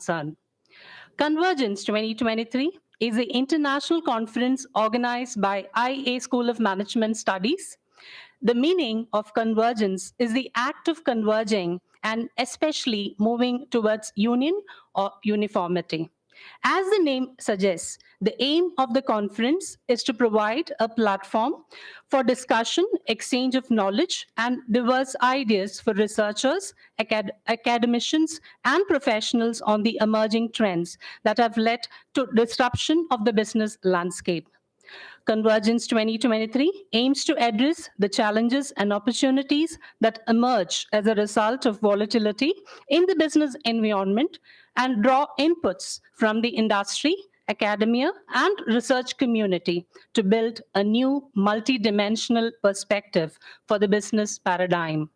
concern. Convergence 2023 is the international conference organized by IA School of Management Studies. The meaning of convergence is the act of converging and especially moving towards union or uniformity. As the name suggests, the aim of the conference is to provide a platform for discussion, exchange of knowledge, and diverse ideas for researchers, academicians, and professionals on the emerging trends that have led to disruption of the business landscape. Convergence 2023 aims to address the challenges and opportunities that emerge as a result of volatility in the business environment and draw inputs from the industry, academia, and research community to build a new multidimensional perspective for the business paradigm.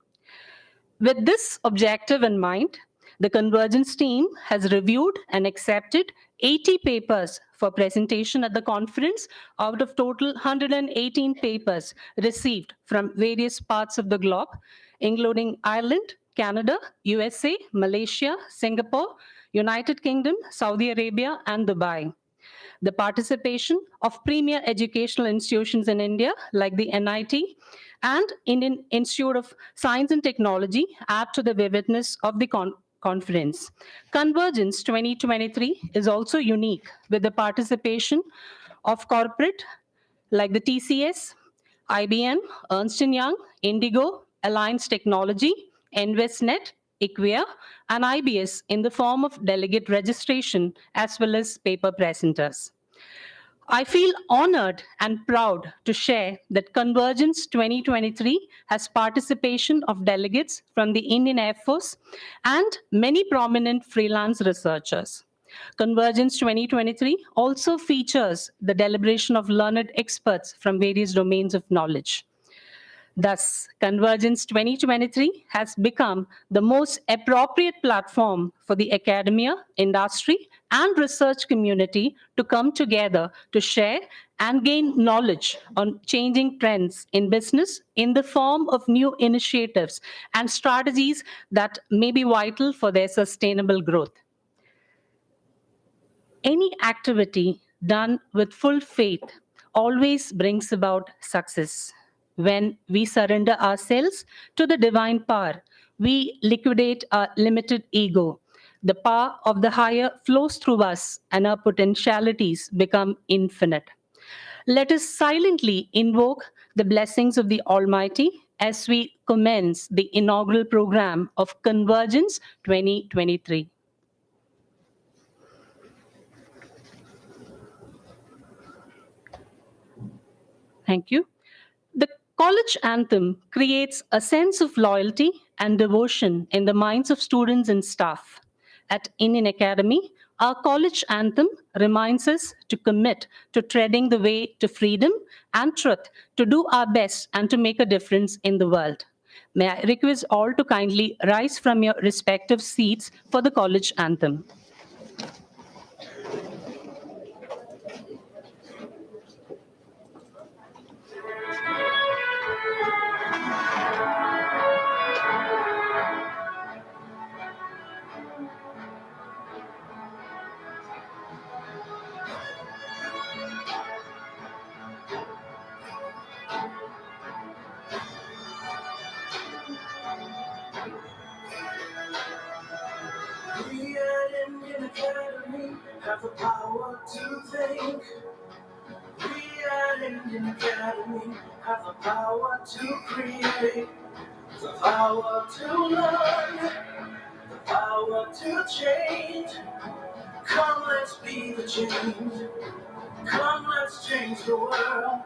With this objective in mind, the Convergence team has reviewed and accepted 80 papers for presentation at the conference out of total 118 papers received from various parts of the globe, including Ireland, Canada, USA, Malaysia, Singapore, United Kingdom, Saudi Arabia, and Dubai. The participation of premier educational institutions in India, like the NIT and Indian Institute of Science and Technology, add to the vividness of the conference. Convergence 2023 is also unique with the participation of corporate like the TCS, IBM, Ernst& Young, Indigo, Alliance Technology, InvestNet, Equia, and IBS in the form of delegate registration as well as paper presenters. I feel honored and proud to share that Convergence 2023 has participation of delegates from the Indian Air Force and many prominent freelance researchers. Convergence 2023 also features the deliberation of learned experts from various domains of knowledge. Thus, Convergence 2023 has become the most appropriate platform for the academia, industry, and research community to come together to share and gain knowledge on changing trends in business in the form of new initiatives and strategies that may be vital for their sustainable growth. Any activity done with full faith always brings about success. When we surrender ourselves to the divine power, we liquidate our limited ego. The power of the higher flows through us, and our potentialities become infinite. Let us silently invoke the blessings of the Almighty as we commence the inaugural program of Convergence 2023. Thank you. The college anthem creates a sense of loyalty and devotion in the minds of students and staff. At Indian Academy, our college anthem reminds us to commit to treading the way to freedom and truth, to do our best and to make a difference in the world. May I request all to kindly rise from your respective seats for the college anthem. We at Indian Academy have the power to think. We at Indian Academy have the power to create, the power to learn, the power to change. Come, let's be the change. Come, let's change the world.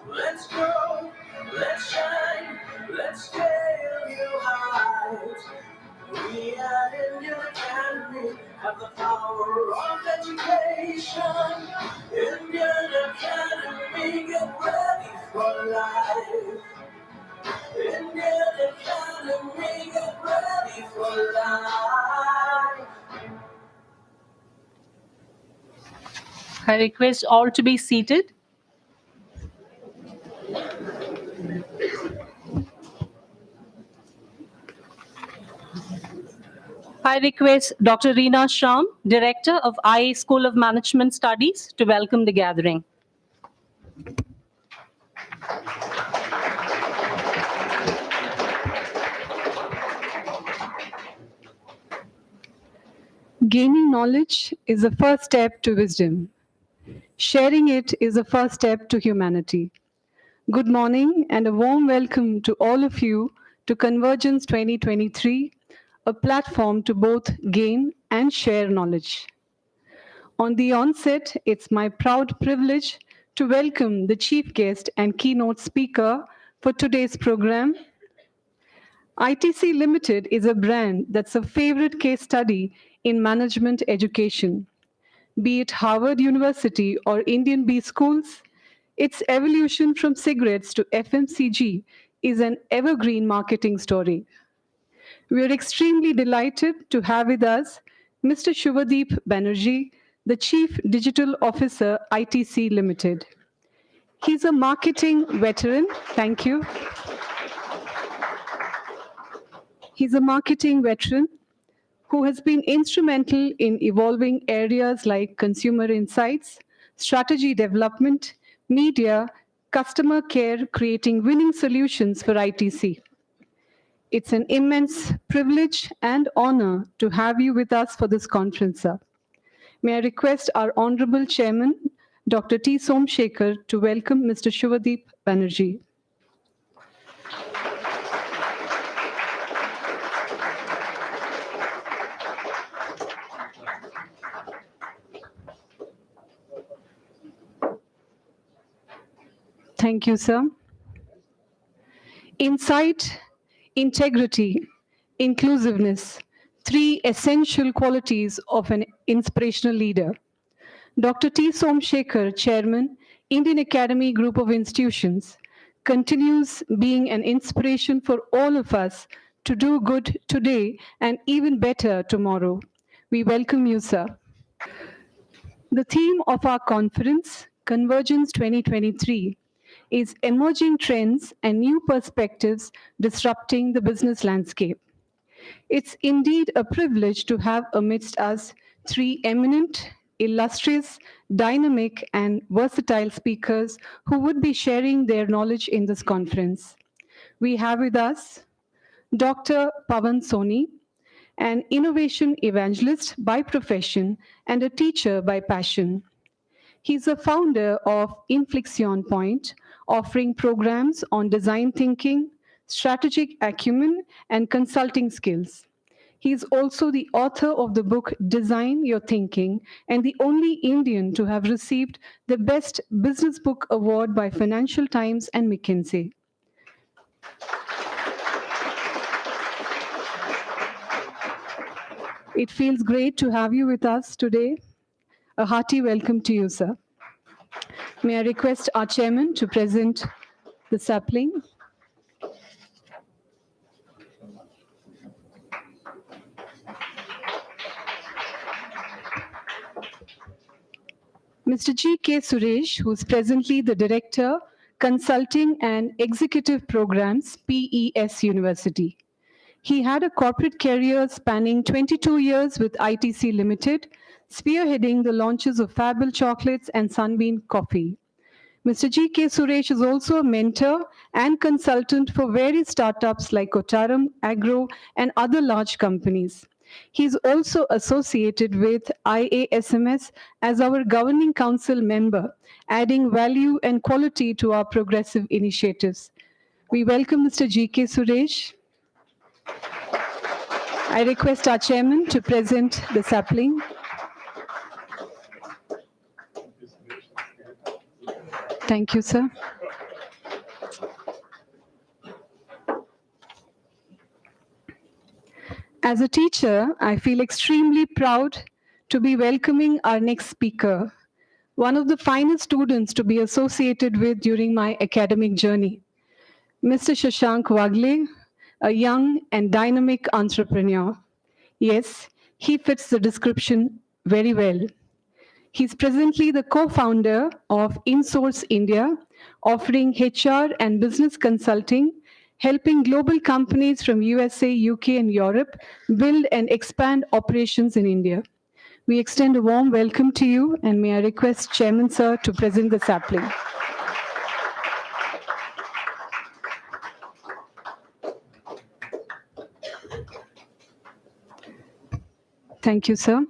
Let's grow, let's shine, let's scale new heights. We at Indian Academy have the power of education. Indian Academy, get ready for life. Indian Academy, get ready for life. I request all to be seated. I request Dr. Reena Sham, Director of IA School of Management Studies, to welcome the gathering. Gaining knowledge is the first step to wisdom. Sharing it is the first step to humanity. Good morning and a warm welcome to all of you to Convergence 2023, a platform to both gain and share knowledge. On the onset, it's my proud privilege to welcome the chief guest and keynote speaker for today's program. ITC Limited is a brand that's a favorite case study in management education. Be it Harvard University or Indian B schools, its evolution from cigarettes to FMCG is an evergreen marketing story. We are extremely delighted to have with us Mr. Shubhadeep Banerjee, the Chief Digital Officer, ITC Limited. He's a marketing veteran. Thank you. He's a marketing veteran who has been instrumental in evolving areas like consumer insights, strategy development, media, customer care, creating winning solutions for ITC. It's an immense privilege and honor to have you with us for this conference, sir. May I request our Honorable Chairman, Dr. T. Somsekhar, to welcome Mr. Shubhadeep Banerjee. Thank you, sir. Insight, integrity, inclusiveness, three essential qualities of an inspirational leader. Dr. T. Somsekhar, Chairman, Indian Academy Group of Institutions, continues being an inspiration for all of us to do good today and even better tomorrow. We welcome you, sir. The theme of our conference, Convergence 2023, is Emerging Trends and New Perspectives Disrupting the Business Landscape. It's indeed a privilege to have amidst us three eminent, illustrious, dynamic, and versatile speakers who would be sharing their knowledge in this conference. We have with us Dr. Pawan Soni, an innovation evangelist by profession and a teacher by passion. He's a founder of Inflexion Point, offering programs on design thinking, strategic acumen, and consulting skills. He is also the author of the book Design Your Thinking and the only Indian to have received the Best Business Book Award by Financial Times and McKinsey. It feels great to have you with us today. A hearty welcome to you, sir. May I request our chairman to present the sapling. Mr. G.K. Suresh, who is presently the Director, Consulting and Executive Programs, PES University. He had a corporate career spanning 22 years with ITC Limited, spearheading the launches of Fable Chocolates and Sunbeam Coffee. Mr. G.K. Suresh is also a mentor and consultant for various startups like Kotaram, Agro, and other large companies. He is also associated with IASMS as our governing council member, adding value and quality to our progressive initiatives. We welcome Mr. G.K. Suresh. I request our chairman to present the sapling. Thank you, sir. As a teacher, I feel extremely proud to be welcoming our next speaker, one of the finest students to be associated with during my academic journey, Mr. Shashank Wagle, a young and dynamic entrepreneur. Yes, he fits the description very well. He's presently the co-founder of InSource India, offering HR and business consulting, helping global companies from USA, UK, and Europe build and expand operations in India. We extend a warm welcome to you, and may I request Chairman Sir to present the sapling. Thank you, sir.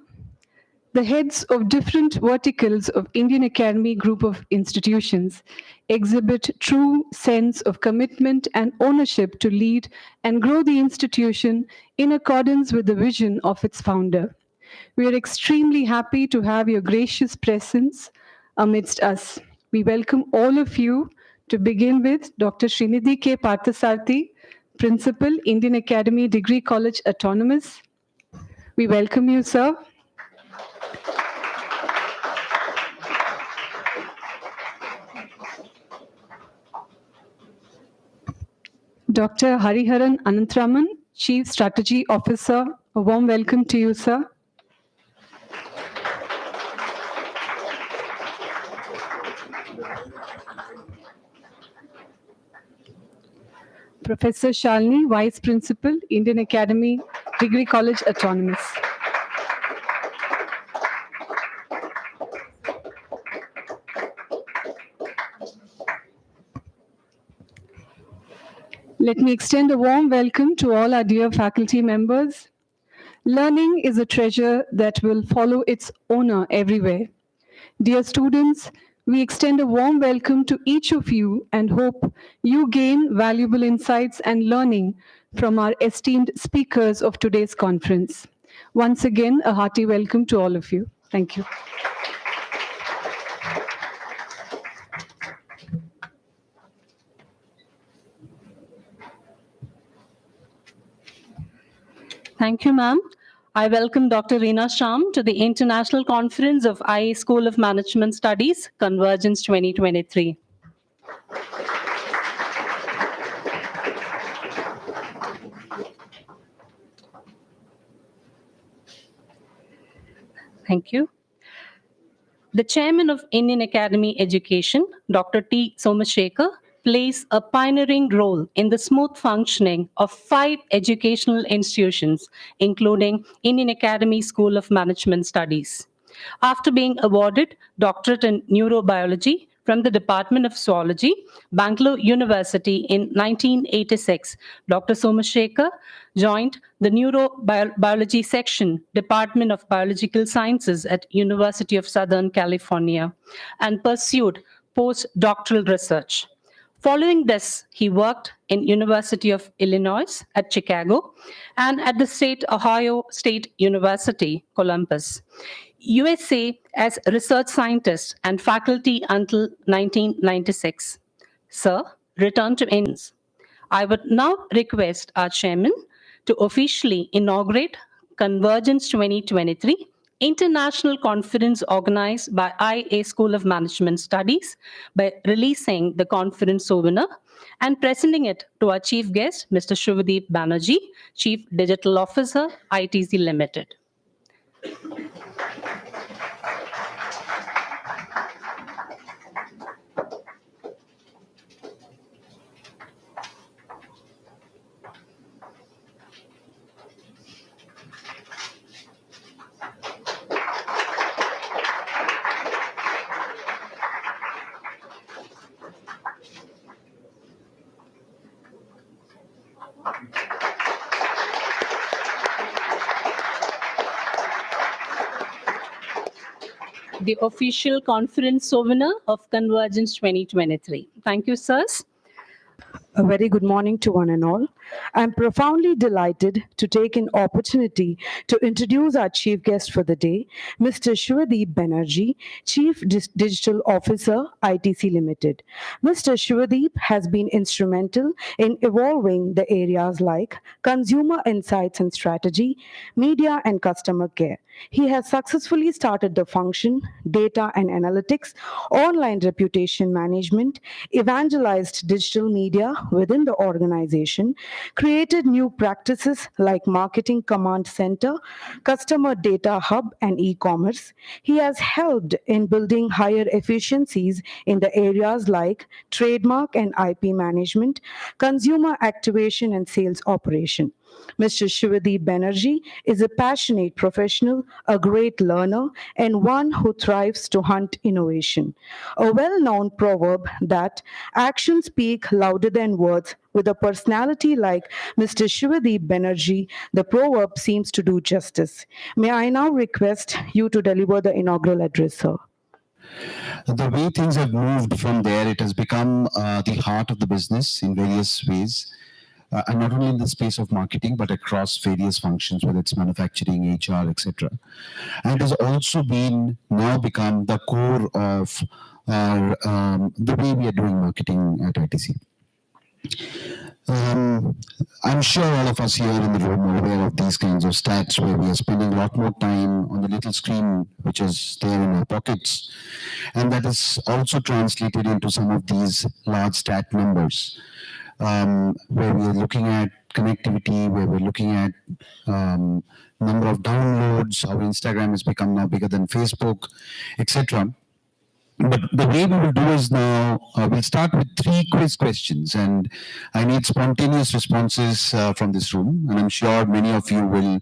The heads of different verticals of Indian Academy Group of Institutions exhibit true sense of commitment and ownership to lead and grow the institution in accordance with the vision of its founder. We are extremely happy to have your gracious presence amidst us. We welcome all of you, to begin with Dr. Srinidhi K. Parthasarthi, Principal, Indian Academy Degree College Autonomous. We welcome you, sir. Dr. Hariharan Anantraman, Chief Strategy Officer. A warm welcome to you, sir. Professor Shalini, Vice Principal, Indian Academy Degree College Autonomous. Let me extend a warm welcome to all our dear faculty members. Learning is a treasure that will follow its owner everywhere. Dear students, we extend a warm welcome to each of you and hope you gain valuable insights and learning from our esteemed speakers of today's conference. Once again, a hearty welcome to all of you. Thank you. Thank you, ma'am. I welcome Dr. Reena Sham to the International Conference of IA School of Management Studies, Convergence 2023. Thank you. The chairman of Indian Academy Education, Dr. T. Somashekar, plays a pioneering role in the smooth functioning of 5 educational institutions, including Indian Academy School of Management Studies. After being awarded doctorate in neurobiology from the Department of Zoology, Bengaluru University in 1986, Dr. Somashekar joined the Neurobiology Section, Department of Biological Sciences at University of Southern California, and pursued postdoctoral research. Following this, he worked in University of Illinois at Chicago and at the Ohio State University, Columbus, USA as research scientist and faculty until 1996. Sir, return to Indians. I would now request our chairman to officially inaugurate Convergence 2023, international conference organized by IA School of Management Studies, by releasing the conference souvenir and presenting it to our chief guest, Mr. Shivadeep Banerjee, Chief Digital Officer, ITC Limited. The official conference souvenir of Convergence 2023. Thank you, sirs. A very good morning to one and all. I'm profoundly delighted to take an opportunity to introduce our chief guest for the day, Mr. Shivadeep Banerjee, Chief Digital Officer, ITC Limited. Mr. Shivadeep has been instrumental in evolving the areas like consumer insights and strategy, media and customer care. He has successfully started the function, data and analytics, online reputation management, evangelized digital media within the organization, created new practices like marketing command center, customer data hub, and e commerce. He has helped in building higher efficiencies in the areas like trademark and IP management, consumer activation, and sales operation. Mr. Shivadeep Banerjee is a passionate professional, a great learner, and one who thrives to hunt innovation. A well known proverb that actions speak louder than words. With a personality like Mr. Shivadeep Banerjee, the proverb seems to do justice. May I now request you to deliver the inaugural address, sir? The way things have moved from there, it has become the heart of the business in various ways. And not only in the space of marketing, but across various functions, whether it's manufacturing, HR, etc. And it has also been now become the core of the way we are doing marketing at ITC. I'm sure all of us here in the room are aware of these kinds of stats where we are spending a lot more time on the little screen which is there in our pockets. And that is also translated into some of these large stat numbers. Where we are looking at connectivity, where we're looking at number of downloads, how Instagram has become now bigger than Facebook, etc. But the way we will do is now, we'll start with 3 quiz questions, and I need spontaneous responses from this room, and I'm sure many of you will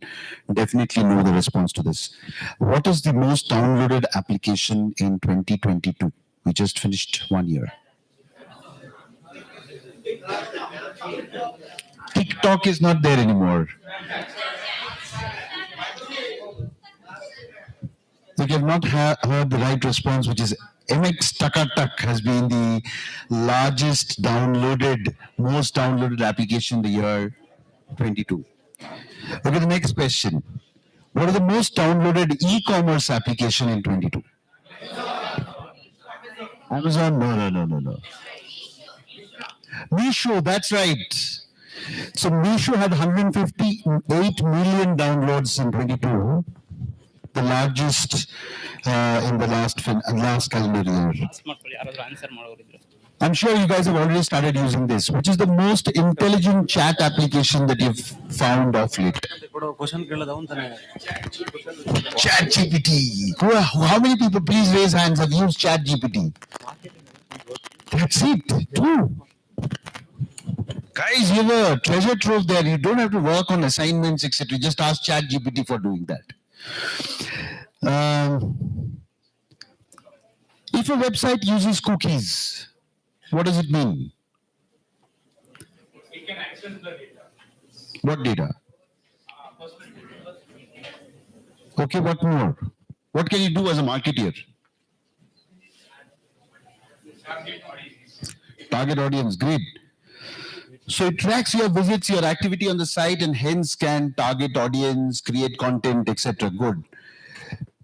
definitely know the response to this. What is the most downloaded application in 2022? We just finished 1 year. TikTok is not there anymore. You have not heard the right response, which is MX Takatak has been the largest downloaded, most downloaded application in the year 22. Okay, the next question. What is the most downloaded e-commerce application in 22? Amazon? No. Meesho, that's right. So Meesho had 158 million downloads in 22, the largest in the last calendar year. I'm sure you guys have already started using this. Which is the most intelligent chat application that you've found of late? Chat GPT. How many people, please raise hands, have used Chat GPT? That's it, 2. Guys, you have a treasure trove there. You don't have to work on assignments, etc. You just ask Chat GPT for doing that. If a website uses cookies, what does it mean? We can access the data. What data? Okay, what more? What can you do as a marketeer? Target audience, great. So it tracks your visits, your activity on the site, and hence can target audience, create content, etc. Good.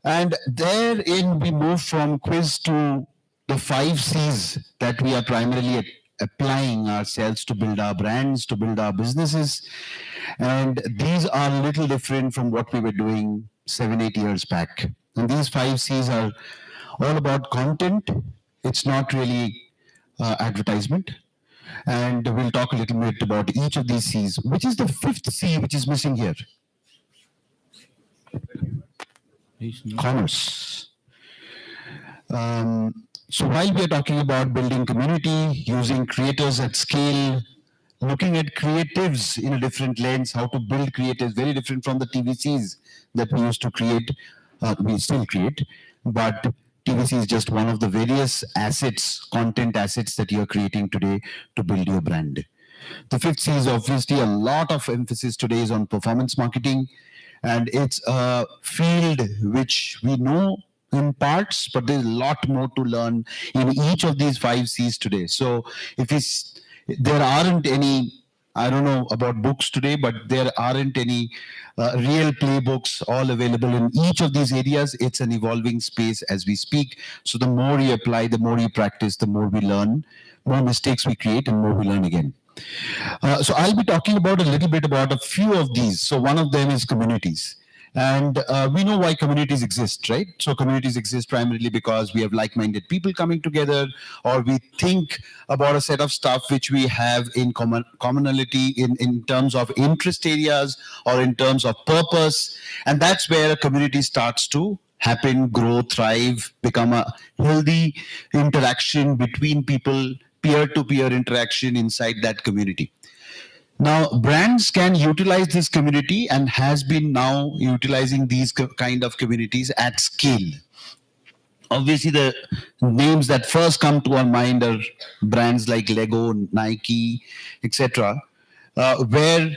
And therein we move from quiz to the 5 C's that we are primarily applying ourselves to build our brands, to build our businesses. And these are a little different from what we were doing 7-8 years back. And these 5 C's are all about content. It's not really advertisement. And we'll talk a little bit about each of these C's. Which is the 5th C which is missing here? Commerce. So while we are talking about building community, using creators at scale, looking at creatives in a different lens, how to build creatives, very different from the TVCs that we used to create, we still create, but TVC is just one of the various assets, content assets that you're creating today to build your brand. The 5th C is obviously a lot of emphasis today is on performance marketing, and it's a field which we know in parts, but there's a lot more to learn in each of these 5 C's today. So if there aren't any, I don't know about books today, but there aren't any real playbooks all available in each of these areas. It's an evolving space as we speak. So the more you apply, the more you practice, the more we learn, more mistakes we create, and more we learn again. So I'll be talking about a little bit about a few of these. So one of them is communities. And we know why communities exist, right? So communities exist primarily because we have like-minded people coming together, or we think about a set of stuff which we have in commonality in terms of interest areas or in terms of purpose. And that's where a community starts to happen, grow, thrive, become a healthy interaction between people, peer-to-peer interaction inside that community. Now, brands can utilize this community and has been now utilizing these kind of communities at scale. Obviously, the names that first come to our mind are brands like Lego, Nike, etc., where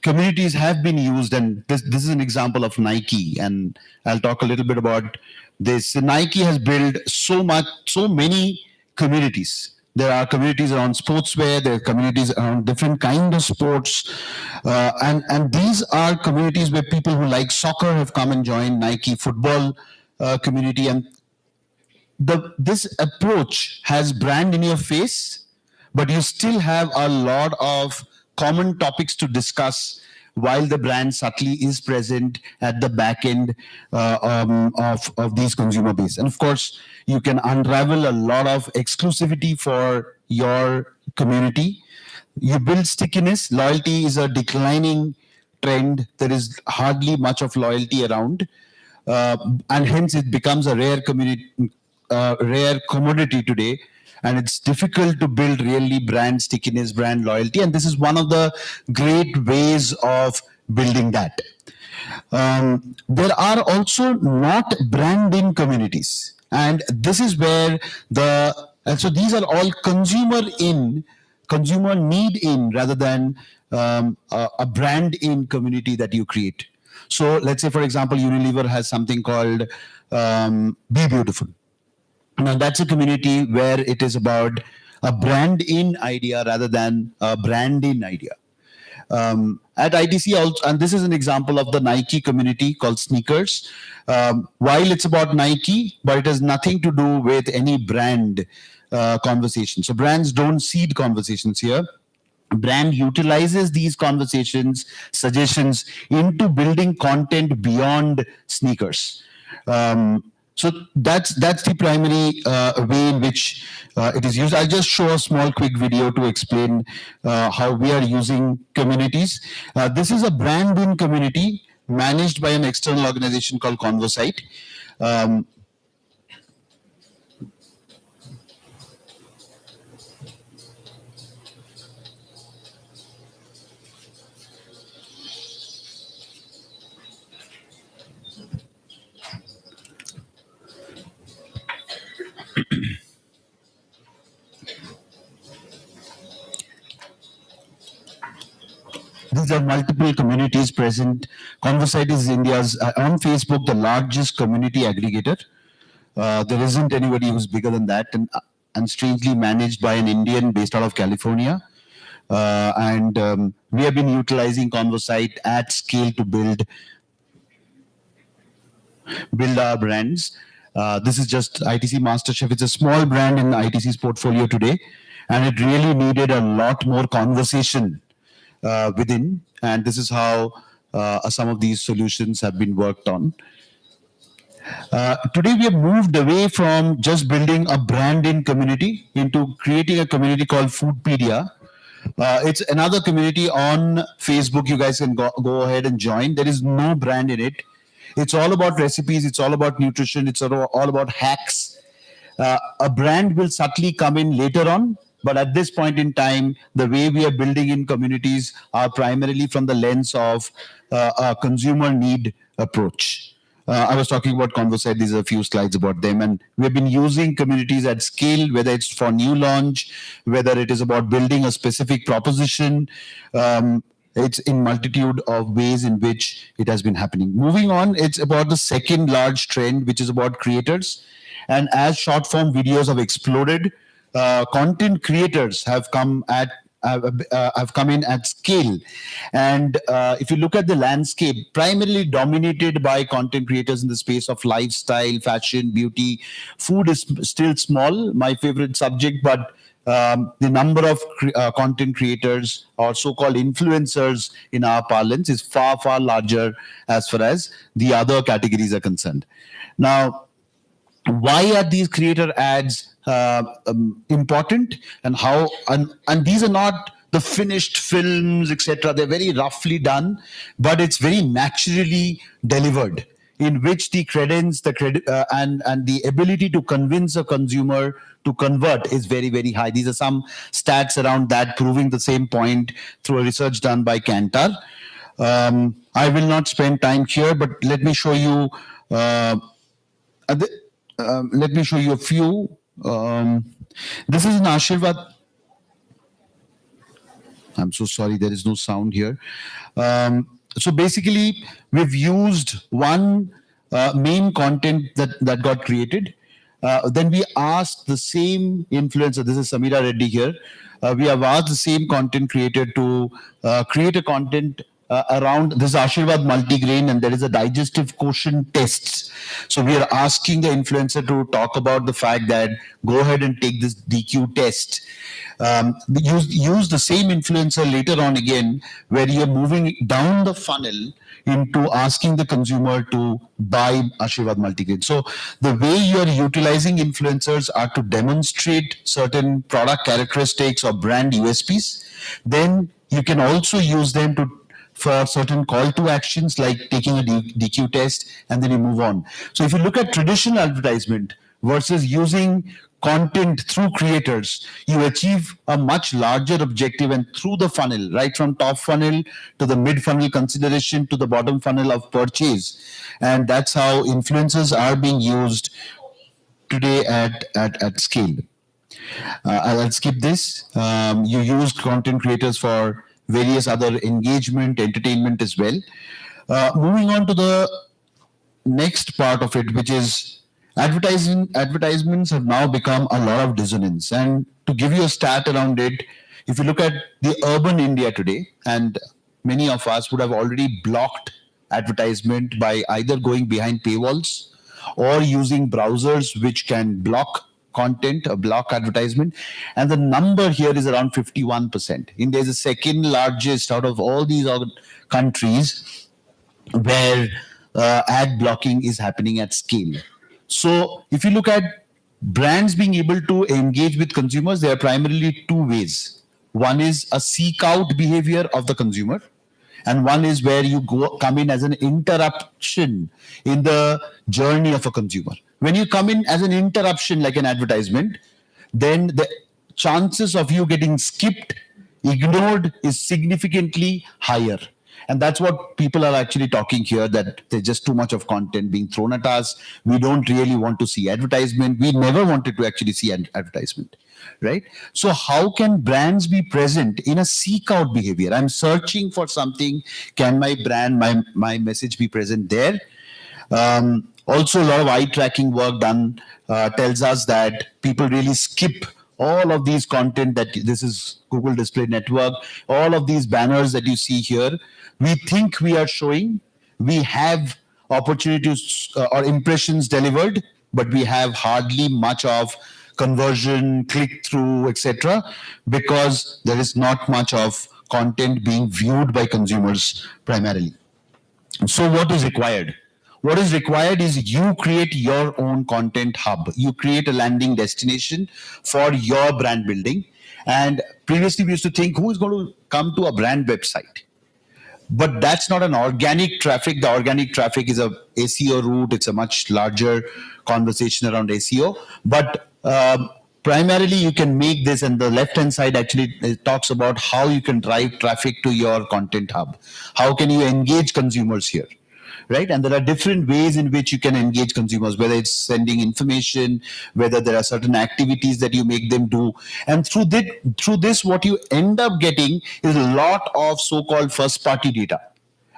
communities have been used. And this is an example of Nike, and I'll talk a little bit about this. Nike has built so many communities. There are communities around sportswear. There are communities around different kind of sports, and these are communities where people who like soccer have come and joined Nike football community. And this approach has brand in your face, but you still have a lot of common topics to discuss while the brand subtly is present at the back end of these consumer base. And of course, you can unravel a lot of exclusivity for your community. You build stickiness. Loyalty is a declining trend. There is hardly much of loyalty around. And hence it becomes a rare commodity today, and it's difficult to build really brand stickiness, brand loyalty, and this is one of the great ways of building that. There are also not branding communities, and this is where so these are all consumer need in, rather than a brand in community that you create. So let's say, for example, Unilever has something called Be Beautiful. Now, that's a community where it is about a brand in idea rather than a brand in idea. At ITC also, and this is an example of the Nike community called Sneakers. While it's about Nike, but it has nothing to do with any brand conversation. So brands don't seed conversations here. Brand utilizes these conversations, suggestions into building content beyond sneakers. So that's the primary way in which it is used. I'll just show a small quick video to explain how we are using communities. This is a brand in community managed by an external organization called Convergence. These are multiple communities present. Convergence is India's, on Facebook, the largest community aggregator. There isn't anybody who's bigger than that, and strangely managed by an Indian based out of California. We have been utilizing Convergence at scale to build our brands. This is just ITC MasterChef. It's a small brand in ITC's portfolio today, and it really needed a lot more conversation within. And this is how some of these solutions have been worked on. Today, we have moved away from just building a brand in community into creating a community called Foodpedia. It's another community on Facebook. You guys can go ahead and join. There is no brand in it. It's all about recipes. It's all about nutrition. It's all about hacks. A brand will subtly come in later on. But at this point in time, the way we are building in communities are primarily from the lens of a consumer need approach. I was talking about Convergence. These are a few slides about them. And we've been using communities at scale, whether it's for new launch, whether it is about building a specific proposition. It's in multitude of ways in which it has been happening. Moving on, it's about the second large trend, which is about creators. And as short form videos have exploded, content creators have come in at scale. And if you look at the landscape, primarily dominated by content creators in the space of lifestyle, fashion, beauty. Food is still small, my favorite subject, but the number of content creators or so-called influencers in our parlance is far, far larger as far as the other categories are concerned. Now, why are these creator ads important, and how? And these are not the finished films, etc. They're very roughly done, but it's very naturally delivered, in which the credence, the credit, and the ability to convince a consumer to convert is very, very high. These are some stats around that proving the same point through a research done by Kantar. I will not spend time here, but let me show you. Let me show you a few. This is an Ashirvad. I'm so sorry, there is no sound here. So basically, we've used one main content that got created. Then we asked the same influencer, this is Samira Reddy here, we have asked the same content creator to create a content around this Ashirvad multigrain, and there is a digestive quotient tests. So we are asking the influencer to talk about the fact that go ahead and take this DQ test. Use the same influencer later on again, where you're moving down the funnel into asking the consumer to buy Ashirvad multigrain. So the way you're utilizing influencers are to demonstrate certain product characteristics or brand USPs. Then you can also use them for certain call to actions like taking a DQ test, and then you move on. So if you look at traditional advertisement versus using content through creators, you achieve a much larger objective, and through the funnel, right from top funnel to the mid funnel consideration to the bottom funnel of purchase. And that's how influencers are being used today at scale. I'll skip this. You use content creators for various other engagement, entertainment as well. Moving on to the next part of it, which is advertisements have now become a lot of dissonance. And to give you a stat around it, if you look at the urban India today, and many of us would have already blocked advertisement by either going behind paywalls or using browsers which can block content or block advertisement, and the number here is around 51%. India is the second largest out of all these countries where ad blocking is happening at scale. So if you look at brands being able to engage with consumers, there are primarily two ways. One is a seek out behavior of the consumer, and one is where you come in as an interruption in the journey of a consumer. When you come in as an interruption, like an advertisement, then the chances of you getting skipped, ignored, is significantly higher. And that's what people are actually talking here, that there's just too much of content being thrown at us. We don't really want to see advertisement. We never wanted to actually see advertisement, right? So how can brands be present in a seek out behavior? I'm searching for something. Can my brand, my message be present there? Also, a lot of eye tracking work done tells us that people really skip all of these content. That this is Google Display Network, all of these banners that you see here, we think we are showing, we have opportunities or impressions delivered, but we have hardly much of conversion, click through, etc., because there is not much of content being viewed by consumers primarily. So what is required? What is required is you create your own content hub. You create a landing destination for your brand building. And previously we used to think, who is going to come to a brand website? But that's not an organic traffic. The organic traffic is a SEO route. It's a much larger conversation around SEO. But primarily you can make this, and the left-hand side actually talks about how you can drive traffic to your content hub. How can you engage consumers here? Right? And there are different ways in which you can engage consumers, whether it's sending information, whether there are certain activities that you make them do. And through this, what you end up getting is a lot of so-called first-party data.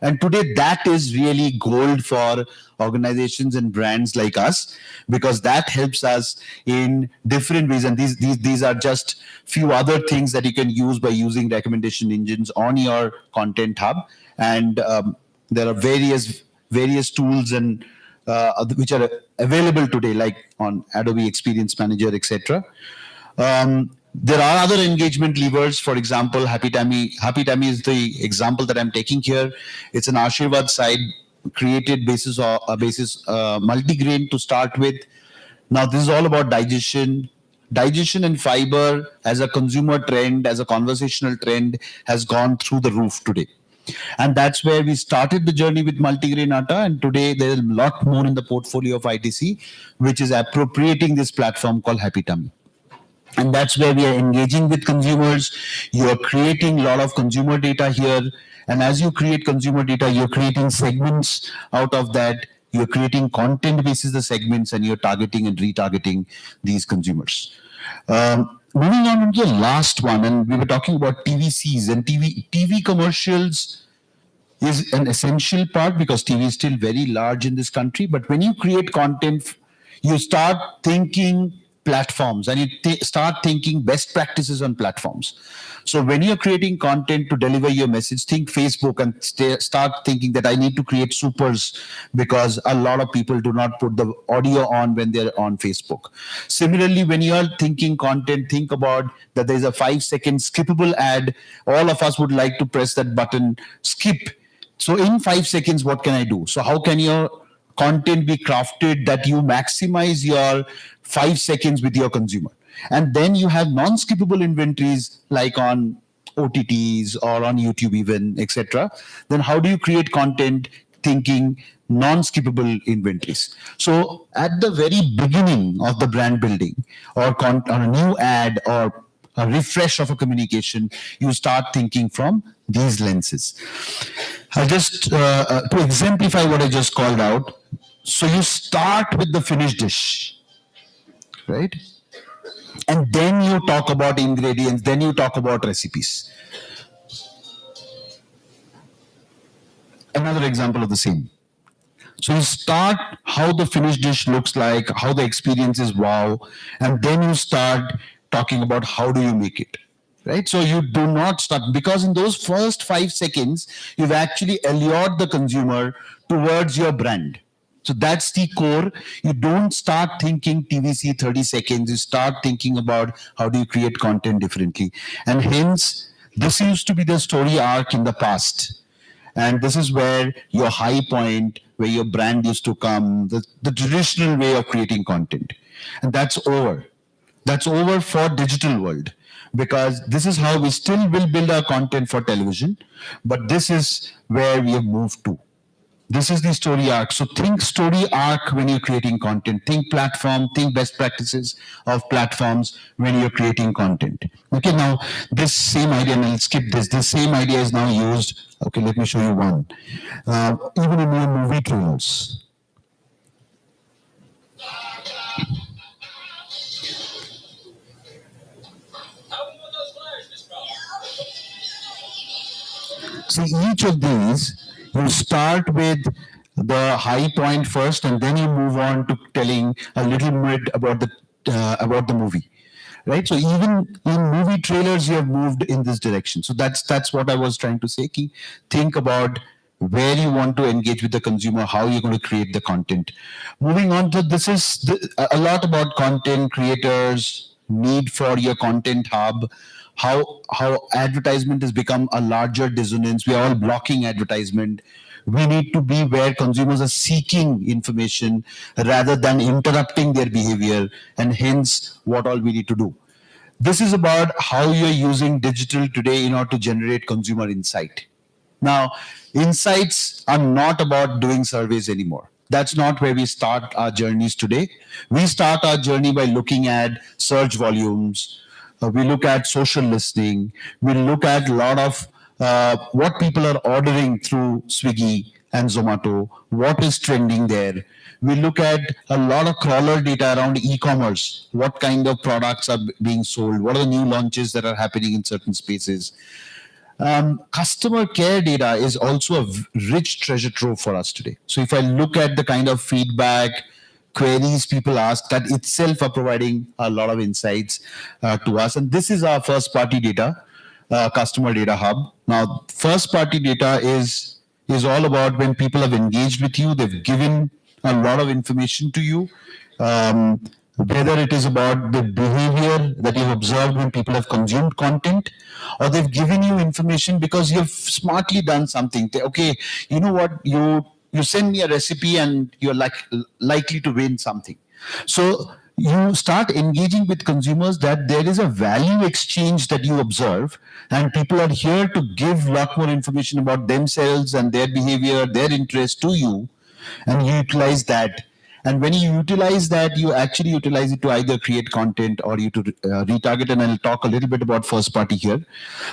And today, that is really gold for organizations and brands like us, because that helps us in different ways. And these are just few other things that you can use by using recommendation engines on your content hub. And there are various tools and which are available today, like on Adobe Experience Manager, etc. There are other engagement levers. For example, Happy Tammy. Happy Tammy is the example that I'm taking here. It's an Ashirwad side created basis or multigrain to start with. Now this is all about digestion. Digestion and fiber as a consumer trend, as a conversational trend, has gone through the roof today. And that's where we started the journey with multigrain atta. And today there is a lot more in the portfolio of ITC, which is appropriating this platform called Happy Tummy. And that's where we are engaging with consumers. You are creating a lot of consumer data here. And as you create consumer data, you're creating segments out of that. You're creating content basis the segments, and you're targeting and retargeting these consumers. Moving on to the last one, and we were talking about TVCs and TV commercials is an essential part because TV is still very large in this country. But when you create content, you start thinking platforms and you start thinking best practices on platforms. So when you're creating content to deliver your message, think Facebook and start thinking that I need to create supers because a lot of people do not put the audio on when they're on Facebook. Similarly, when you're thinking content, think about that there's a 5-second skippable ad. All of us would like to press that button, skip. So in 5 seconds, what can I do? So how can your content be crafted that you maximize your 5 seconds with your consumer? And then you have non-skippable inventories like on OTTs or on YouTube even, etc. Then how do you create content thinking non-skippable inventories? So at the very beginning of the brand building or on a new ad or a refresh of a communication, you start thinking from these lenses. I just, to exemplify what I just called out, so you start with the finished dish, right? And then you talk about ingredients, then you talk about recipes. Another example of the same. So you start how the finished dish looks like, how the experience is wow, and then you start talking about how do you make it, right? So you do not start, because in those first 5 seconds, you've actually allured the consumer towards your brand. So that's the core. You don't start thinking TVC 30 seconds. You start thinking about how do you create content differently. And hence, this used to be the story arc in the past. And this is where your high point, where your brand used to come, the traditional way of creating content. And that's over. That's over for digital world, because this is how we still will build our content for television, but this is where we have moved to. This is the story arc. So think story arc when you're creating content. Think platform, think best practices of platforms when you're creating content. Okay, now this same idea, and I'll skip this. This same idea is now used. Okay, let me show you one. Even in your movie trailers. See, each of these, you start with the high point first, and then you move on to telling a little bit about the movie, right? So even in movie trailers, you have moved in this direction. So that's what I was trying to say. Ki, think about where you want to engage with the consumer, how you're going to create the content. Moving on to this is a lot about content creators, need for your content hub, how advertisement has become a larger dissonance. We are all blocking advertisement. We need to be where consumers are seeking information rather than interrupting their behavior, and hence what all we need to do. This is about how you're using digital today in order to generate consumer insight. Now, insights are not about doing surveys anymore. That's not where we start our journeys today. We start our journey by looking at search volumes. We look at social listening. We look at a lot of what people are ordering through Swiggy and Zomato, what is trending there. We look at a lot of crawler data around e-commerce, what kind of products are being sold, what are the new launches that are happening in certain spaces. Customer care data is also a rich treasure trove for us today. So if I look at the kind of feedback, queries people ask, that itself are providing a lot of insights to us. And this is our first party data, customer data hub. Now, first party data is all about when people have engaged with you, they've given a lot of information to you. whether it is about the behavior that you've observed when people have consumed content, or they've given you information because you've smartly done something. Okay, you know what, you send me a recipe and you're likely to win something. So you start engaging with consumers, that there is a value exchange that you observe, and people are here to give a lot more information about themselves and their behavior, their interest to you, and you utilize that. And when you utilize that, you actually utilize it to either create content or you to retarget. And I'll talk a little bit about first party here.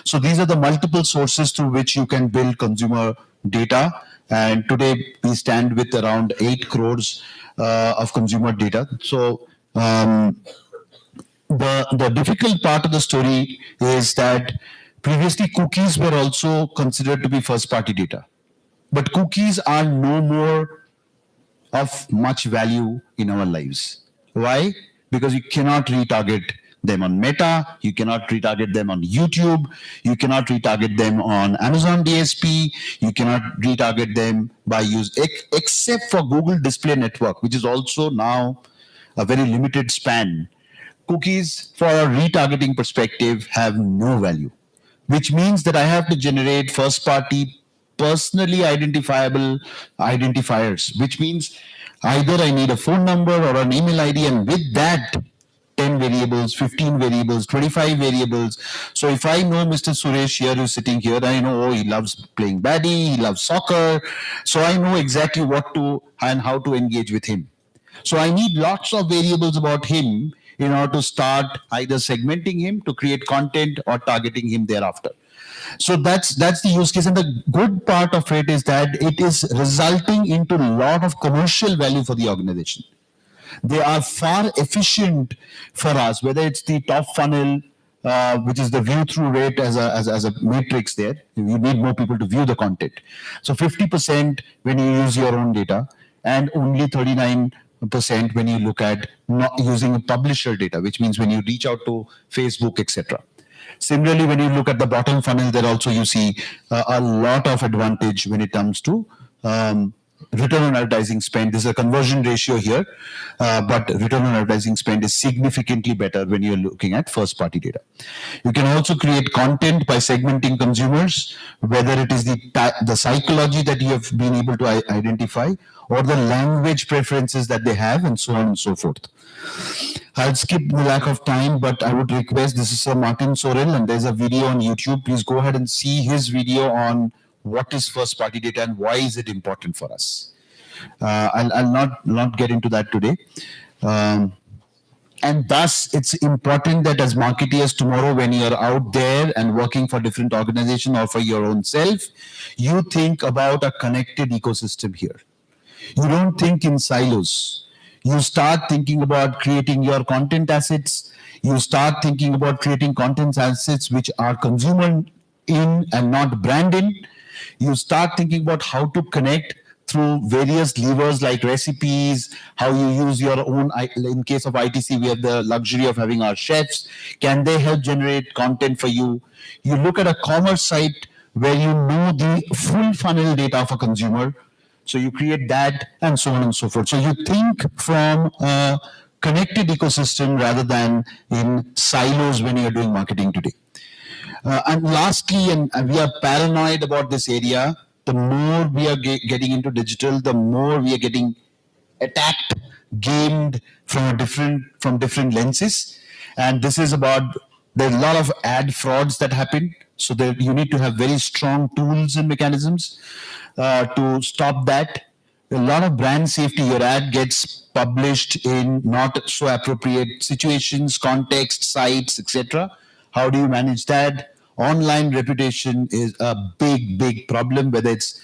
So these are the multiple sources through which you can build consumer data. And today we stand with around 8 crores of consumer data. So the difficult part of the story is that previously cookies were also considered to be first party data. But cookies are no more of much value in our lives. Why? Because you cannot retarget them on Meta, you cannot retarget them on YouTube, you cannot retarget them on Amazon DSP, you cannot retarget them by except for Google Display Network, which is also now a very limited span. Cookies, for a retargeting perspective, have no value, which means that I have to generate first party personally identifiable identifiers, which means either I need a phone number or an email ID, and with that, 10 variables, 15 variables, 25 variables. So if I know Mr. Suresh here who's sitting here, I know, oh, he loves playing baddie, he loves soccer. So I know exactly what to and how to engage with him. So I need lots of variables about him in order to start either segmenting him to create content or targeting him thereafter. So that's the use case. And the good part of it is that it is resulting into a lot of commercial value for the organization. They are far efficient for us, whether it's the top funnel, which is the view through rate as a matrix there. You need more people to view the content. So 50% when you use your own data, and only 39% when you look at not using a publisher data, which means when you reach out to Facebook, etc. Similarly, when you look at the bottom funnel, there also you see a lot of advantage when it comes to return on advertising spend. There's a conversion ratio here, but return on advertising spend is significantly better when you're looking at first party data. You can also create content by segmenting consumers, whether it is the psychology that you have been able to identify, or the language preferences that they have, and so on and so forth. I'll skip the lack of time, but I would request, this is Sir Martin Sorrell, and there's a video on YouTube. Please go ahead and see his video on what is first party data and why is it important for us. I'll not get into that today. And thus, it's important that as marketeers tomorrow, when you're out there and working for different organizations or for your own self, you think about a connected ecosystem here. You don't think in silos. You start thinking about creating your content assets. You start thinking about creating content assets which are consumer in and not brand in. You start thinking about how to connect through various levers like recipes, how you use your own. In case of ITC, we have the luxury of having our chefs. Can they help generate content for you? You look at a commerce site where you know the full funnel data of a consumer. So you create that, and so on and so forth. So you think from a connected ecosystem rather than in silos when you're doing marketing today. And lastly, and we are paranoid about this area, the more we are getting into digital, the more we are getting attacked, gamed from different lenses. And this is about, there's a lot of ad frauds that happen. So that you need to have very strong tools and mechanisms to stop that. A lot of brand safety, your ad gets published in not so appropriate situations, context, sites, etc. How do you manage that? Online reputation is a big problem, whether it's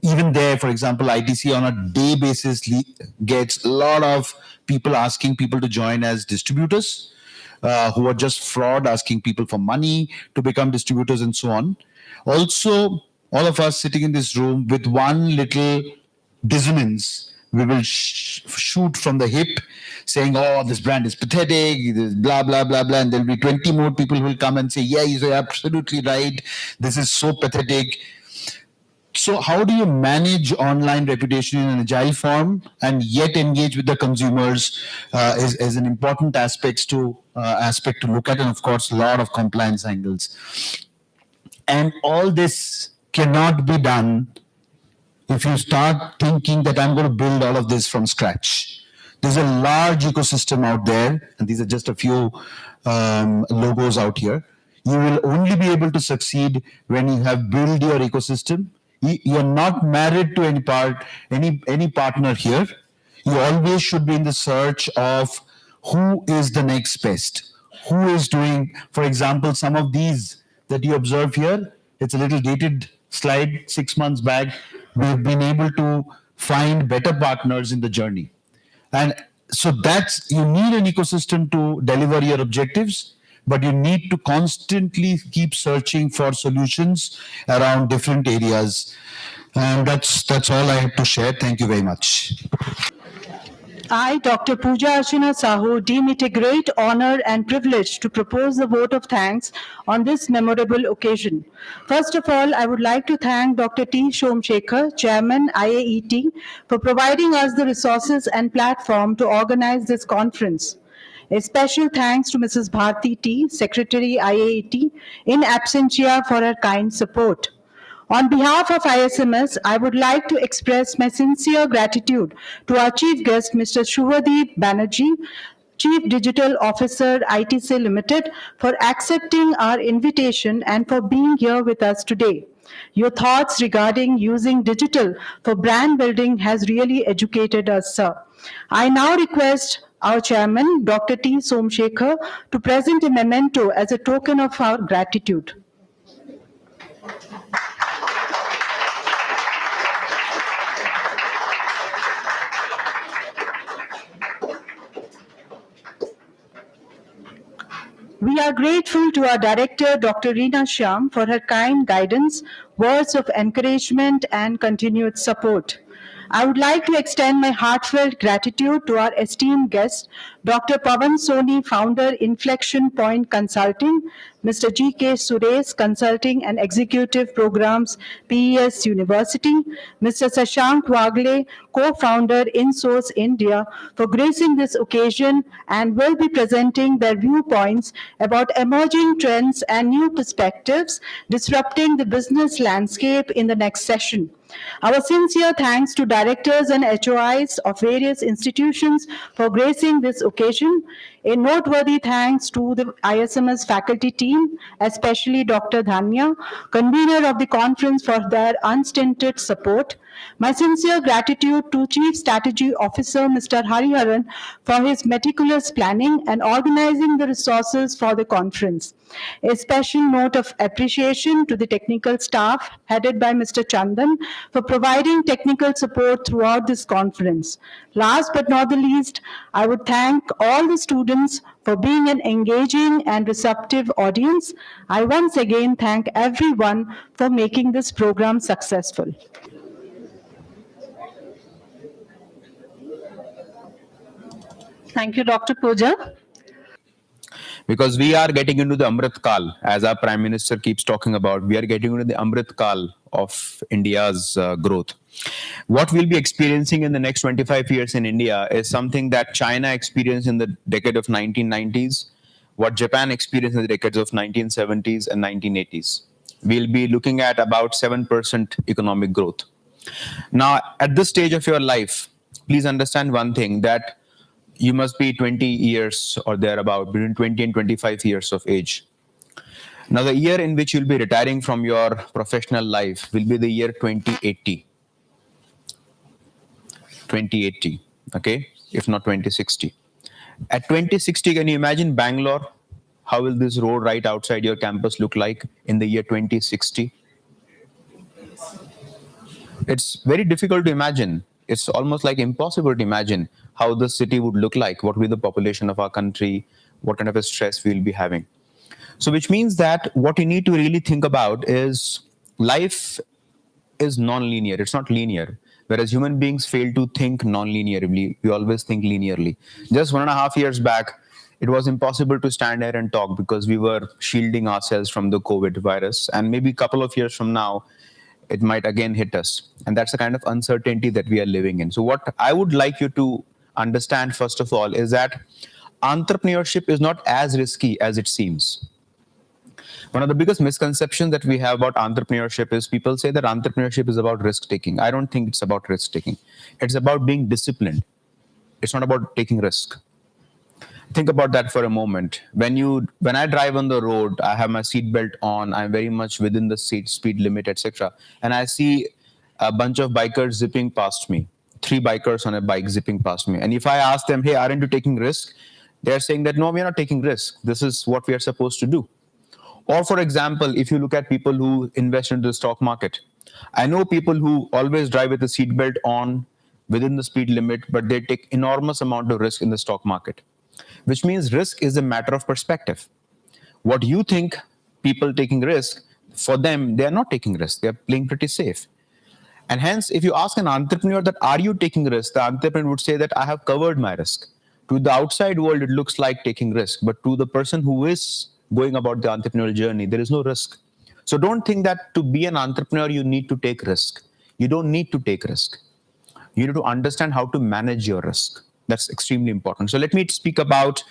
even there, for example, ITC on a day basis gets a lot of people asking people to join as distributors, who are just fraud, asking people for money to become distributors and so on. Also, all of us sitting in this room with one little dissonance, we will shoot from the hip saying, oh, this brand is pathetic, this blah, blah, blah, blah. And there'll be 20 more people who will come and say, yeah, you're absolutely right. This is so pathetic. So how do you manage online reputation in an agile form and yet engage with the consumers is an important aspect to look at, and of course, a lot of compliance angles. And all this cannot be done if you start thinking that I'm going to build all of this from scratch. There's a large ecosystem out there, and these are just a few logos out here. You will only be able to succeed when you have built your ecosystem. You're not married to any partner here. You always should be in the search of who is the next best, who is doing, for example, some of these that you observe here. It's a little dated slide, 6 months back. We've been able to find better partners in the journey. And so you need an ecosystem to deliver your objectives, but you need to constantly keep searching for solutions around different areas. And that's all I have to share. Thank you very much. I, Dr. Pooja Archana Sahu, deem it a great honor and privilege to propose the vote of thanks on this memorable occasion. First of all, I would like to thank Dr. T. Somshekhar, Chairman, IAET, for providing us the resources and platform to organize this conference. A special thanks to Mrs. Bharti T., Secretary, IAET, in absentia for her kind support. On behalf of ISMS, I would like to express my sincere gratitude to our chief guest, Mr. Shubhadeep Banerjee, Chief Digital Officer, ITC Limited, for accepting our invitation and for being here with us today. Your thoughts regarding using digital for brand building has really educated us, sir. I now request our chairman, Dr. T. Somshekhar, to present a memento as a token of our gratitude. We are grateful to our director, Dr. Reena Shyam, for her kind guidance, words of encouragement, and continued support. I would like to extend my heartfelt gratitude to our esteemed guest, Dr. Pavan Soni, founder, Inflection Point Consulting, Mr. G.K. Suresh, Consulting and Executive Programs, PES University, Mr. Sashank Wagle, co-founder, InSource India, for gracing this occasion and will be presenting their viewpoints about emerging trends and new perspectives disrupting the business landscape in the next session. Our sincere thanks to directors and HOIs of various institutions for gracing this occasion. A noteworthy thanks to the ISMS faculty team, especially Dr. Dhanya, convener of the conference, for their unstinted support. My sincere gratitude to Chief Strategy Officer Mr. Hariharan for his meticulous planning and organizing the resources for the conference. A special note of appreciation to the technical staff headed by Mr. Chandan for providing technical support throughout this conference. Last but not the least, I would thank all the students for being an engaging and receptive audience. I once again thank everyone for making this program successful. Thank you, Dr. Pooja. Because we are getting into the Amrit Kal, as our Prime Minister keeps talking about. We are getting into the Amrit Kal of India's growth. What we'll be experiencing in the next 25 years in India is something that China experienced in the decade of 1990s, what Japan experienced in the decades of 1970s and 1980s. We'll be looking at about 7% economic growth. Now, at this stage of your life, please understand one thing, that you must be 20 years or thereabout, between 20 and 25 years of age. Now, the year in which you'll be retiring from your professional life will be the year 2080. 2080, okay? If not 2060. At 2060, can you imagine Bangalore? How will this road right outside your campus look like in the year 2060? It's very difficult to imagine. It's almost like impossible to imagine how the city would look like, what will be the population of our country, what kind of a stress we'll be having. So which means that what you need to really think about is life is non-linear. It's not linear. Whereas human beings fail to think non-linearly, we always think linearly. Just 1.5 years back, it was impossible to stand here and talk because we were shielding ourselves from the COVID virus. And maybe a couple of years from now, it might again hit us. And that's the kind of uncertainty that we are living in. So what I would like you to understand, first of all, is that entrepreneurship is not as risky as it seems. One of the biggest misconceptions that we have about entrepreneurship is people say that entrepreneurship is about risk taking. I don't think it's about risk taking. It's about being disciplined. It's not about taking risk. Think about that for a moment. When I drive on the road, I have my seatbelt on. I'm very much within the speed limit, etc. And I see a bunch of bikers zipping past me. 3 bikers on a bike zipping past me. And if I ask them, "Hey, aren't you taking risk?" They're saying that, "No, we're not taking risk. This is what we are supposed to do." Or, for example, if you look at people who invest into the stock market, I know people who always drive with the seatbelt on within the speed limit, but they take enormous amount of risk in the stock market, which means risk is a matter of perspective. What you think people taking risk, for them, they are not taking risk. They're playing pretty safe. And hence, if you ask an entrepreneur that, "Are you taking risk?" the entrepreneur would say that, "I have covered my risk." To the outside world, it looks like taking risk, but to the person who is going about the entrepreneurial journey, there is no risk. So don't think that to be an entrepreneur, you need to take risk. You don't need to take risk. You need to understand how to manage your risk. That's extremely important. So let me speak about,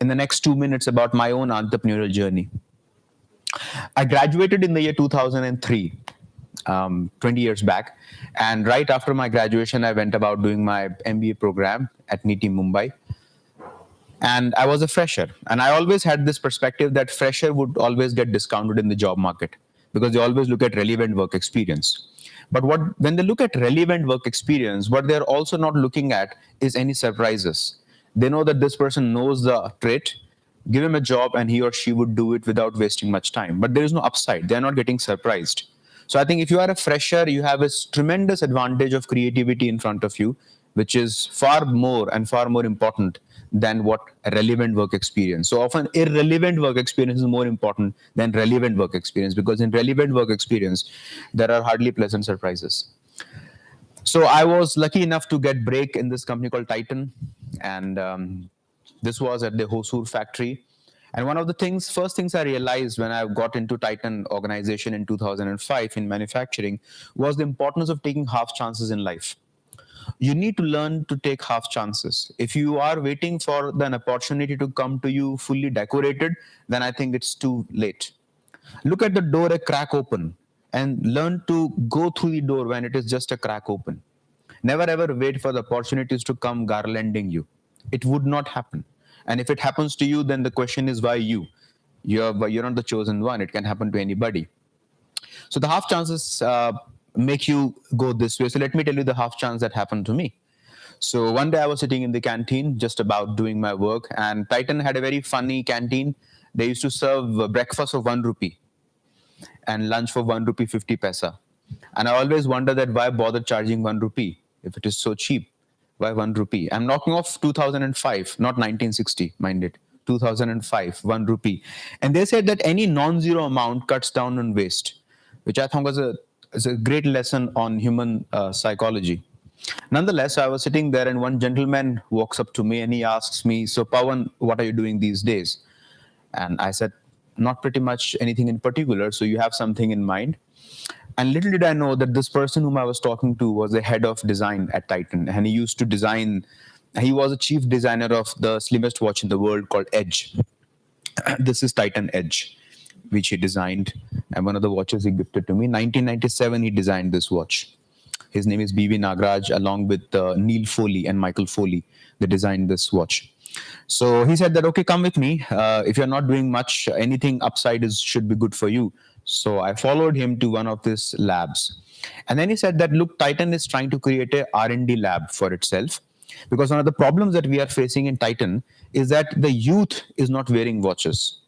in the next 2 minutes, about my own entrepreneurial journey. I graduated in the year 2003, 20 years back. And right after my graduation, I went about doing my MBA program at NITI Mumbai. And I was a fresher. And I always had this perspective that fresher would always get discounted in the job market because they always look at relevant work experience. But when they look at relevant work experience, what they're also not looking at is any surprises. They know that this person knows the trait, give him a job, and he or she would do it without wasting much time. But there is no upside. They're not getting surprised. So I think if you are a fresher, you have a tremendous advantage of creativity in front of you, which is far more important than what a relevant work experience. So often irrelevant work experience is more important than relevant work experience, because in relevant work experience, there are hardly pleasant surprises. So I was lucky enough to get break in this company called Titan. And this was at the Hosur factory. And one of the first things I realized when I got into Titan organization in 2005 in manufacturing was the importance of taking half chances in life. You need to learn to take half chances. If you are waiting for an opportunity to come to you fully decorated, then I think it's too late. Look at the door a crack open and learn to go through the door when it is just a crack open. Never ever wait for the opportunities to come garlanding you. It would not happen. And if it happens to you, then the question is, why you? You're not the chosen one. It can happen to anybody. So the half chances make you go this way. So let me tell you the half chance that happened to me. So one day I was sitting in the canteen just about doing my work, and Titan had a very funny canteen. They used to serve breakfast for 1 rupee and lunch for 1 rupee 50 paisa. And I always wonder that why bother charging 1 rupee if it is so cheap? Why 1 rupee? I'm knocking off 2005, not 1960, mind it. 2005, 1 rupee. And they said that any non-zero amount cuts down on waste, which I thought was a great lesson on human psychology. Nonetheless, I was sitting there and one gentleman walks up to me and he asks me, "So Pawan, what are you doing these days?" And I said, "Not pretty much anything in particular. So you have something in mind?" And little did I know that this person whom I was talking to was the head of design at Titan. And he used to design, he was a chief designer of the slimmest watch in the world called Edge. This is Titan Edge, which he designed. And one of the watches he gifted to me. 1997, he designed this watch. His name is B.V. Nagraj, along with Neil Foley and Michael Foley. They designed this watch. So he said that, "Okay, come with me. If you're not doing much, anything upside should be good for you." So I followed him to one of these labs. And then he said that, "Look, Titan is trying to create a R&D lab for itself. Because one of the problems that we are facing in Titan is that the youth is not wearing watches."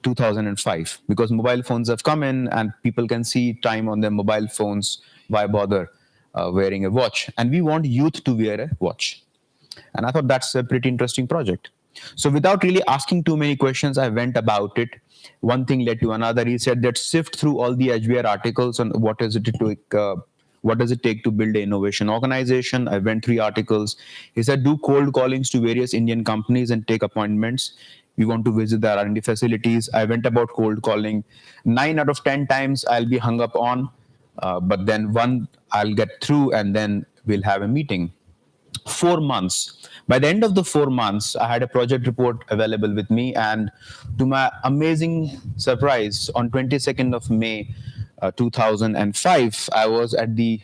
2005, because mobile phones have come in and people can see time on their mobile phones. Why bother wearing a watch? And we want youth to wear a watch. And I thought that's a pretty interesting project. So without really asking too many questions, I went about it. One thing led to another. He said that sift through all the HBR articles on what does it take to build an innovation organization. I went 3 articles. He said, "Do cold callings to various Indian companies and take appointments. We want to visit their R&D facilities." I went about cold calling. 9 out of 10 times I'll be hung up on. But then I'll get through and then we'll have a meeting. 4 months. By the end of the 4 months, I had a project report available with me, and to my amazing surprise, on 22nd of May 2005, I was at the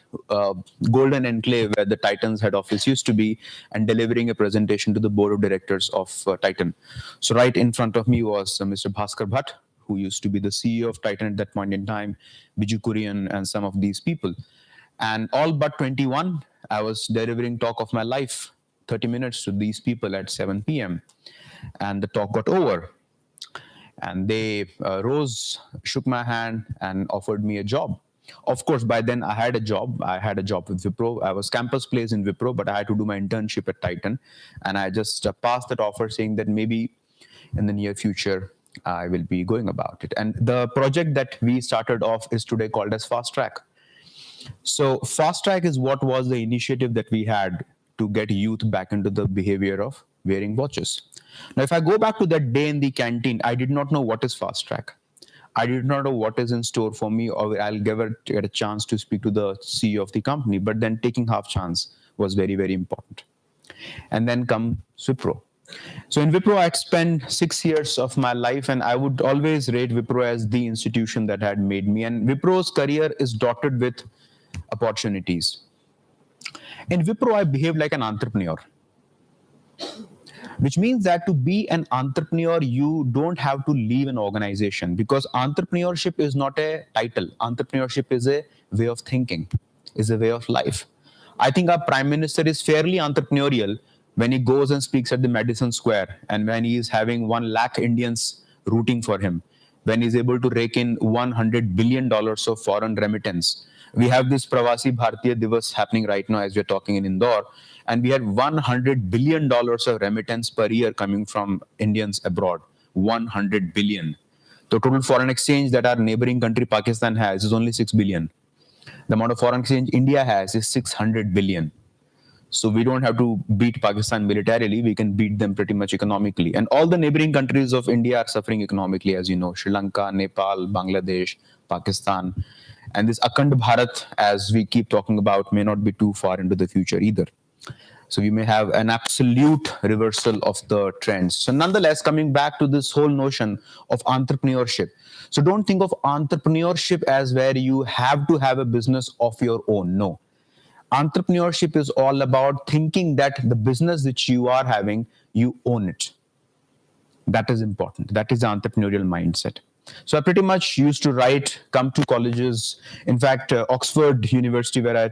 Golden Enclave where the Titan's head office used to be, and delivering a presentation to the board of directors of Titan. So right in front of me was Mr. Bhaskar Bhatt, who used to be the CEO of Titan at that point in time, Biju Kurian, and some of these people. And all but 21, I was delivering talk of my life, 30 minutes to these people at 7 p.m. And the talk got over. And they rose, shook my hand, and offered me a job. Of course, by then I had a job. I had a job with Wipro. I was campus placed in Wipro, but I had to do my internship at Titan. And I just passed that offer, saying that maybe in the near future, I will be going about it. And the project that we started off is today called as Fast Track. So Fast Track is what was the initiative that we had to get youth back into the behavior of wearing watches. Now, if I go back to that day in the canteen, I did not know what is Fast Track. I did not know what is in store for me, or I'll get a chance to speak to the CEO of the company. But then taking half chance was very, very important. And then come Wipro. So in Wipro, I'd spent 6 years of my life, and I would always rate Wipro as the institution that had made me. And Wipro's career is dotted with opportunities. In Wipro, I behaved like an entrepreneur, which means that to be an entrepreneur, you don't have to leave an organization, because entrepreneurship is not a title. Entrepreneurship is a way of thinking, is a way of life. I think our Prime Minister is fairly entrepreneurial when he goes and speaks at the Madison Square, and when he is having 1 lakh Indians rooting for him, when he's able to rake in $100 billion of foreign remittance. We have this Pravasi Bharatiya Divas happening right now as we're talking in Indore, and we had $100 billion of remittance per year coming from Indians abroad. 100 billion. The total foreign exchange that our neighboring country Pakistan has is only 6 billion. The amount of foreign exchange India has is 600 billion. So we don't have to beat Pakistan militarily, we can beat them pretty much economically. And all the neighboring countries of India are suffering economically, as you know, Sri Lanka, Nepal, Bangladesh, Pakistan. And this Akhand Bharat, as we keep talking about, may not be too far into the future either. So we may have an absolute reversal of the trends. So nonetheless, coming back to this whole notion of entrepreneurship. So don't think of entrepreneurship as where you have to have a business of your own. No. Entrepreneurship is all about thinking that the business which you are having, you own it. That is important. That is the entrepreneurial mindset. So I pretty much used to write, come to colleges. In fact, Oxford University, where I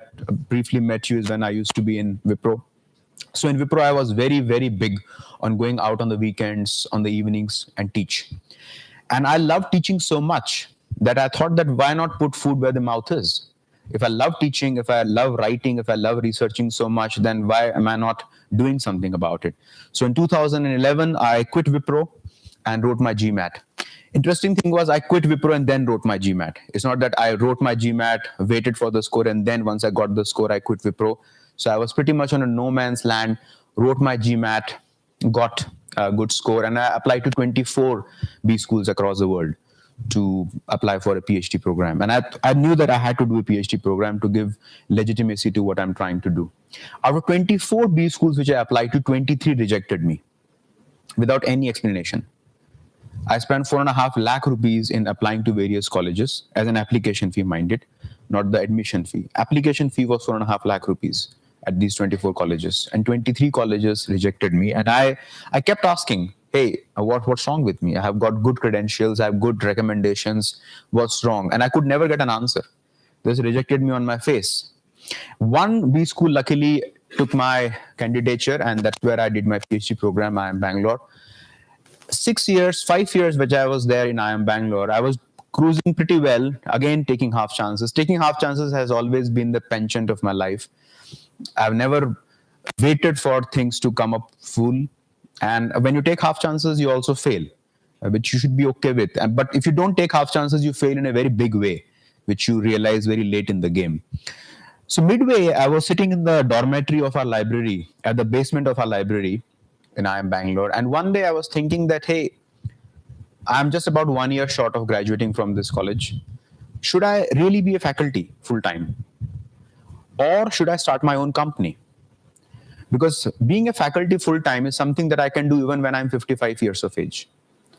briefly met you, is when I used to be in Wipro. So in Wipro, I was very, very big on going out on the weekends, on the evenings, and teach. And I loved teaching so much that I thought that why not put food where the mouth is? If I love teaching, if I love writing, if I love researching so much, then why am I not doing something about it? So in 2011, I quit Wipro and wrote my GMAT. Interesting thing was I quit Wipro and then wrote my GMAT. It's not that I wrote my GMAT, waited for the score, and then once I got the score, I quit Wipro. So I was pretty much on a no man's land, wrote my GMAT, got a good score, and I applied to 24 B schools across the world to apply for a PhD program. And I knew that I had to do a PhD program to give legitimacy to what I'm trying to do. Out of 24 B schools which I applied to, 23 rejected me without any explanation. I spent 4.5 lakh rupees in applying to various colleges as an application fee, mind it, not the admission fee. Application fee was 4.5 lakh rupees at these 24 colleges, and 23 colleges rejected me. And I kept asking, hey, what's wrong with me? I have got good credentials, I have good recommendations, what's wrong? And I could never get an answer. They just rejected me on my face. One B school luckily took my candidature, and that's where I did my PhD program, IIM Bangalore. 5 years which I was there in IIM Bangalore, I was cruising pretty well, again taking half chances. Taking half chances has always been the penchant of my life. I've never waited for things to come up full. And when you take half chances, you also fail, which you should be okay with. But if you don't take half chances, you fail in a very big way, which you realize very late in the game. So midway, I was sitting in the dormitory of our library, at the basement of our library in IIM Bangalore. And one day I was thinking that, hey, I'm just about 1 year short of graduating from this college. should I really be a faculty full-time? Or should I start my own company? Because being a faculty full-time is something that I can do even when I'm 55 years of age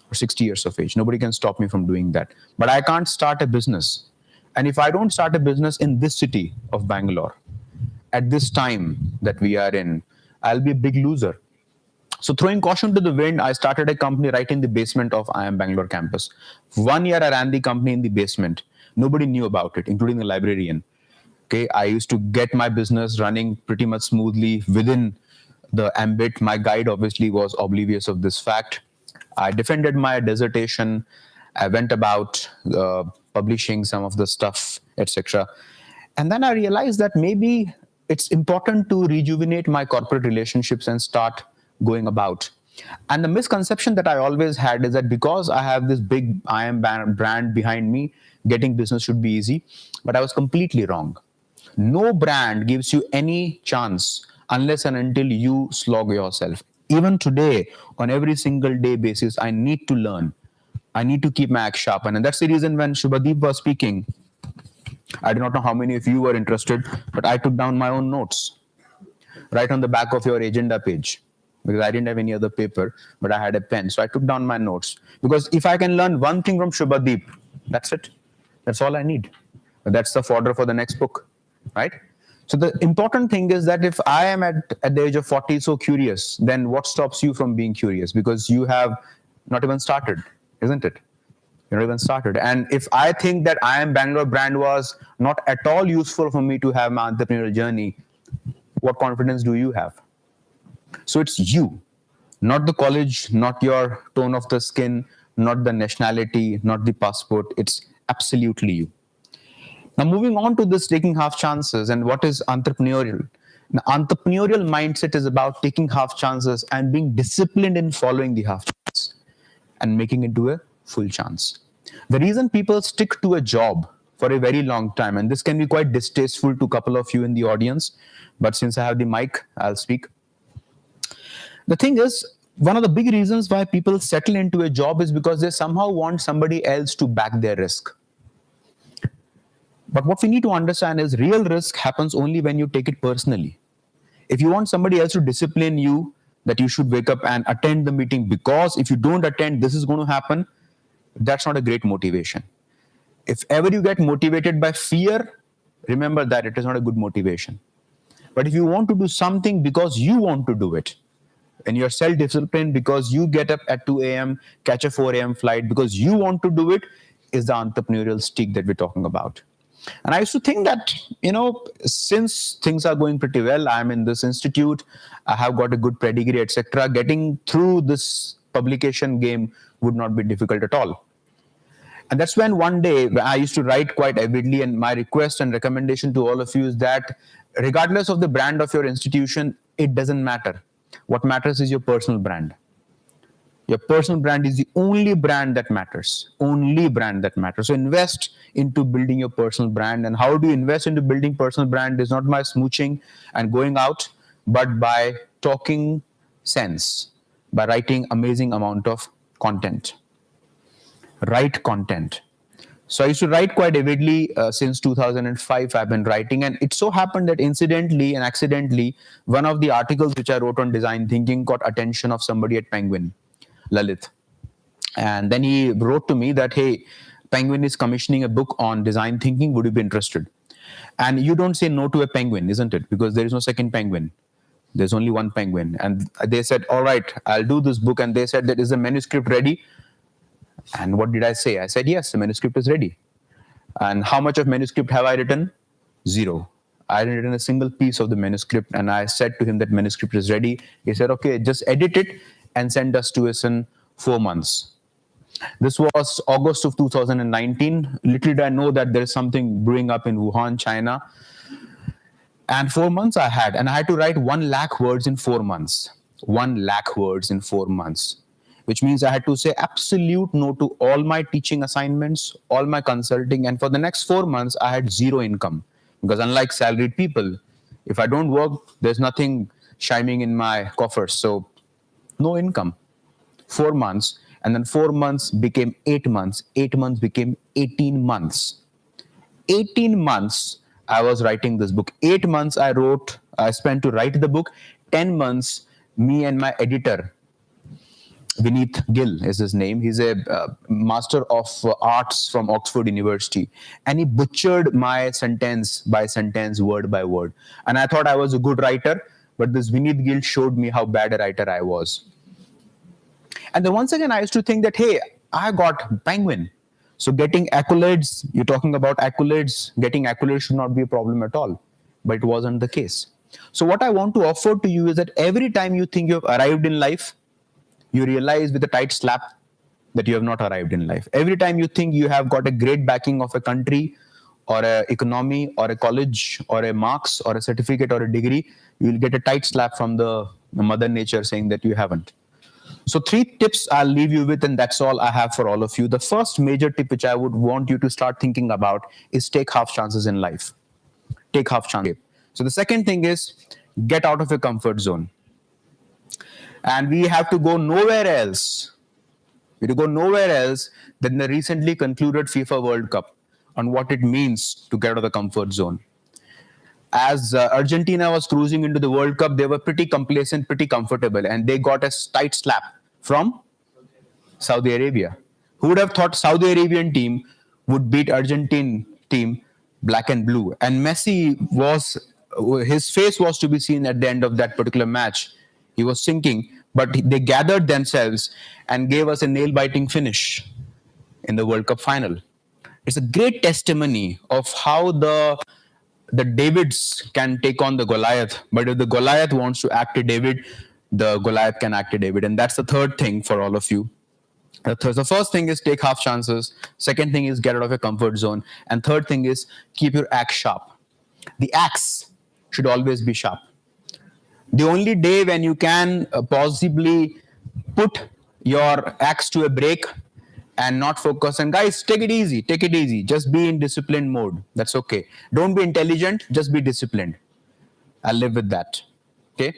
or 60 years of age. Nobody can stop me from doing that. But I can't start a business. And if I don't start a business in this city of Bangalore, at this time that we are in, I'll be a big loser. So throwing caution to the wind, I started a company right in the basement of IIM Bangalore campus. 1 year I ran the company in the basement. Nobody knew about it, including the librarian. Okay, I used to get my business running pretty much smoothly within the ambit. My guide obviously was oblivious of this fact. I defended my dissertation. I went about publishing some of the stuff, etc. And then I realized that maybe it's important to rejuvenate my corporate relationships and start going about. And the misconception that I always had is that because I have this big IIM brand behind me, getting business should be easy. But I was completely wrong. No brand gives you any chance unless and until you slog yourself. Even today, on every single day basis, I need to learn. I need to keep my axe sharp. And that's the reason when Shubhadeep was speaking, I do not know how many of you were interested, but I took down my own notes right on the back of your agenda page because I didn't have any other paper, but I had a pen. So I took down my notes because if I can learn one thing from Shubhadeep, that's it. That's all I need. That's the fodder for the next book, right? So the important thing is that if I am at the age of 40 so curious, then what stops you from being curious? Because you have not even started, isn't it? You're not even started. And if I think that IIM Bangalore brand was not at all useful for me to have my entrepreneurial journey, what confidence do you have? So it's you, not the college, not your tone of the skin, not the nationality, not the passport. It's absolutely you. Now, moving on to this taking half chances and what is entrepreneurial. The entrepreneurial mindset is about taking half chances and being disciplined in following the half chance and making it into a full chance. The reason people stick to a job for a very long time, and this can be quite distasteful to a couple of you in the audience, but since I have the mic, I'll speak. The thing is, one of the big reasons why people settle into a job is because they somehow want somebody else to back their risk. But what we need to understand is real risk happens only when you take it personally. If you want somebody else to discipline you, that you should wake up and attend the meeting because if you don't attend, this is going to happen, that's not a great motivation. If ever you get motivated by fear, remember that it is not a good motivation. But if you want to do something because you want to do it, and you're self-disciplined because you get up at 2 a.m., catch a 4 a.m. flight because you want to do it, is the entrepreneurial streak that we're talking about. And I used to think that, since things are going pretty well, I'm in this institute, I have got a good pedigree, etc., getting through this publication game would not be difficult at all. And that's when one day I used to write quite avidly, and my request and recommendation to all of you is that regardless of the brand of your institution, it doesn't matter. What matters is your personal brand. Your personal brand is the only brand that matters. Only brand that matters. So invest into building your personal brand. And how do you invest into building personal brand is not by smooching and going out, but by talking sense, by writing amazing amount of content. Write content. So I used to write quite avidly since 2005. I've been writing, and it so happened that incidentally and accidentally, one of the articles which I wrote on design thinking got attention of somebody at Penguin, Lalit. And then he wrote to me that, hey, Penguin is commissioning a book on design thinking. Would you be interested? And you don't say no to a penguin, isn't it? Because there is no second penguin. There's only one penguin. And they said, all right, I'll do this book. And they said, that is the manuscript ready? And what did I say? I said, yes, the manuscript is ready. And how much of manuscript have I written? 0. I hadn't written a single piece of the manuscript. And I said to him that manuscript is ready. He said, okay, just edit it and send us to us in 4 months. This was August of 2019. Little did I know that there is something brewing up in Wuhan, China. And 4 months I had. And I had to write 1 lakh words in 4 months. 1 lakh words in 4 months. Which means I had to say absolute no to all my teaching assignments, all my consulting. And for the next 4 months, I had 0 income. Because unlike salaried people, if I don't work, there's nothing shining in my coffers. So no income. 4 months. And then 4 months became 8 months. 8 months became 18 months. 18 months I was writing this book. 8 months I spent to write the book. 10 months, me and my editor, Vineet Gill is his name. He's a master of arts from Oxford University. And he butchered my sentence by sentence, word by word. And I thought I was a good writer, but this Vineet Gill showed me how bad a writer I was. And then once again, I used to think that, hey, I got Penguin. So getting accolades, you're talking about accolades, getting accolades should not be a problem at all. But it wasn't the case. So what I want to offer to you is that every time you think you've arrived in life, you realize with a tight slap that you have not arrived in life. Every time you think you have got a great backing of a country or an economy or a college or a marks or a certificate or a degree, you will get a tight slap from the mother nature saying that you haven't. So 3 tips I'll leave you with, and that's all I have for all of you. The first major tip which I would want you to start thinking about is take half chances in life. Take half chances. So the second thing is get out of your comfort zone. And we have to go nowhere else. We have to go nowhere else than the recently concluded FIFA World Cup on what it means to get out of the comfort zone. As Argentina was cruising into the World Cup, they were pretty complacent, pretty comfortable, and they got a tight slap from Saudi Arabia. Who would have thought Saudi Arabian team would beat Argentine team black and blue? And Messi his face was to be seen at the end of that particular match. He was sinking, but they gathered themselves and gave us a nail-biting finish in the World Cup final. It's a great testimony of how the Davids can take on the Goliath, but if the Goliath wants to act a David, the Goliath can act a David. And that's the third thing for all of you. The first thing is take half chances. Second thing is get out of your comfort zone. And third thing is keep your axe sharp. The axe should always be sharp. The only day when you can possibly put your axe to a break and not focus, and guys, take it easy, just be in disciplined mode. That's okay. Don't be intelligent, just be disciplined. I'll live with that. Okay.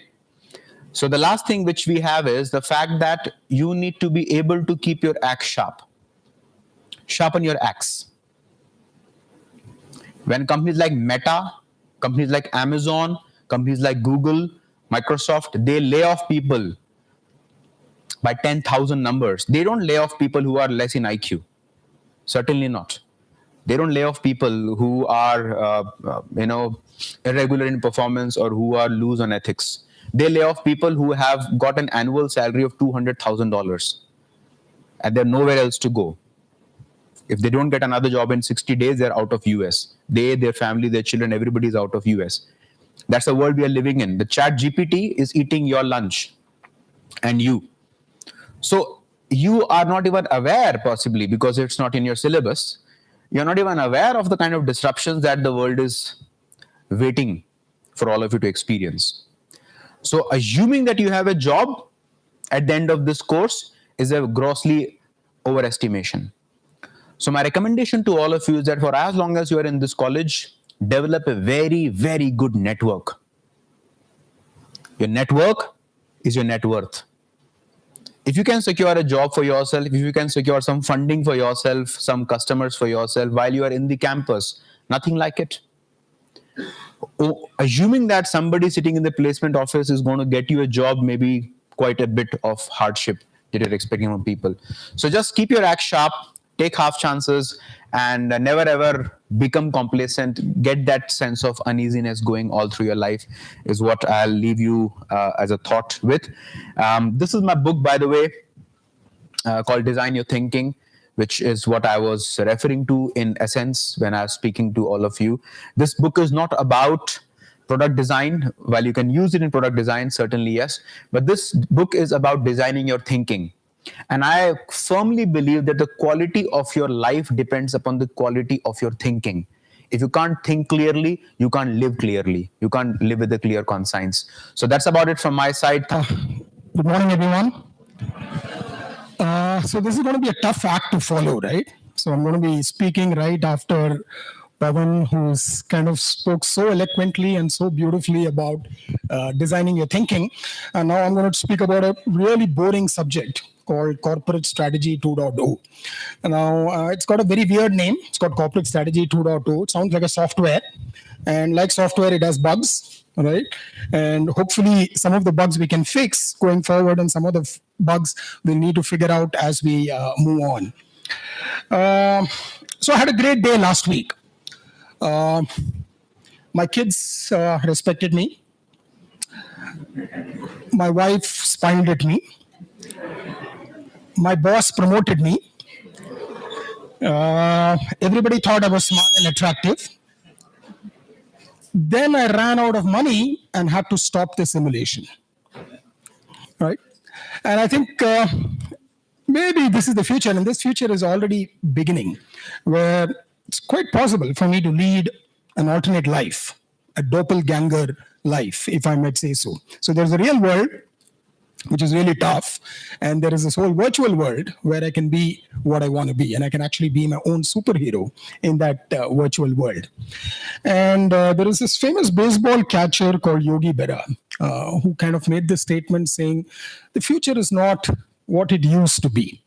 So the last thing which we have is the fact that you need to be able to keep your axe sharp. Sharpen your axe. When companies like Meta, companies like Amazon, companies like Google, Microsoft, they lay off people by 10,000 numbers. They don't lay off people who are less in IQ. Certainly not. They don't lay off people who are, irregular in performance or who are loose on ethics. They lay off people who have got an annual salary of $200,000 and they're nowhere else to go. If they don't get another job in 60 days, they're out of US. They, their family, their children, everybody's out of US. That's the world we are living in. The chat GPT is eating your lunch and you. So you are not even aware, possibly, because it's not in your syllabus. You're not even aware of the kind of disruptions that the world is waiting for all of you to experience. So assuming that you have a job at the end of this course is a grossly overestimation. So my recommendation to all of you is that for as long as you are in this college, develop a very, very good network. Your network is your net worth. If you can secure a job for yourself, if you can secure some funding for yourself, some customers for yourself while you are in the campus, nothing like it. Assuming that somebody sitting in the placement office is going to get you a job, maybe quite a bit of hardship that you're expecting from people. So just keep your axe sharp, take half chances, and never ever become complacent. Get that sense of uneasiness going all through your life is what I'll leave you as a thought with. This is my book, by the way, called Design Your Thinking, which is what I was referring to in essence when I was speaking to all of you. This book is not about product design. While you can use it in product design, certainly yes, but this book is about designing your thinking. And I firmly believe that the quality of your life depends upon the quality of your thinking. If you can't think clearly, you can't live clearly. You can't live with a clear conscience. So that's about it from my side. Good morning, everyone. So this is going to be a tough act to follow, right? So I'm going to be speaking right after Pawan, who's kind of spoke so eloquently and so beautifully about designing your thinking. And now I'm going to speak about a really boring subject called Corporate Strategy 2.0. Now, it's got a very weird name. It's called Corporate Strategy 2.0. It sounds like a software. And like software, it has bugs, right? And hopefully some of the bugs we can fix going forward, and some of the bugs we'll need to figure out as we move on. So I had a great day last week. My kids respected me. My wife smiled at me. My boss promoted me. Everybody thought I was smart and attractive. Then I ran out of money and had to stop the simulation. Right? And I think maybe this is the future, and this future is already beginning, where it's quite possible for me to lead an alternate life, a doppelganger life, if I might say so. So there's a real world, which is really tough, and there is this whole virtual world where I can be what I want to be, and I can actually be my own superhero in that virtual world. And there is this famous baseball catcher called Yogi Berra, who kind of made this statement saying, the future is not what it used to be.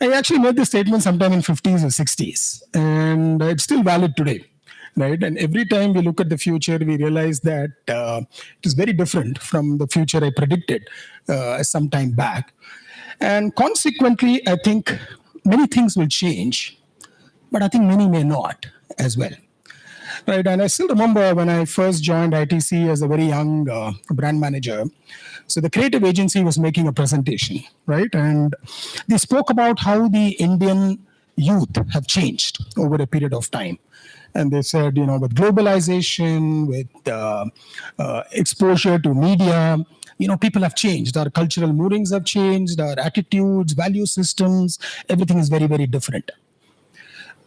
I actually made this statement sometime in 50s or 60s, and it's still valid today. Right? And every time we look at the future, we realize that it is very different from the future I predicted some time back. And consequently, I think many things will change, but I think many may not as well. Right? And I still remember when I first joined ITC as a very young brand manager. So the creative agency was making a presentation, right? And they spoke about how the Indian youth have changed over a period of time. And they said, with globalization, with exposure to media, people have changed. Our cultural moorings have changed, our attitudes, value systems, everything is very, very different.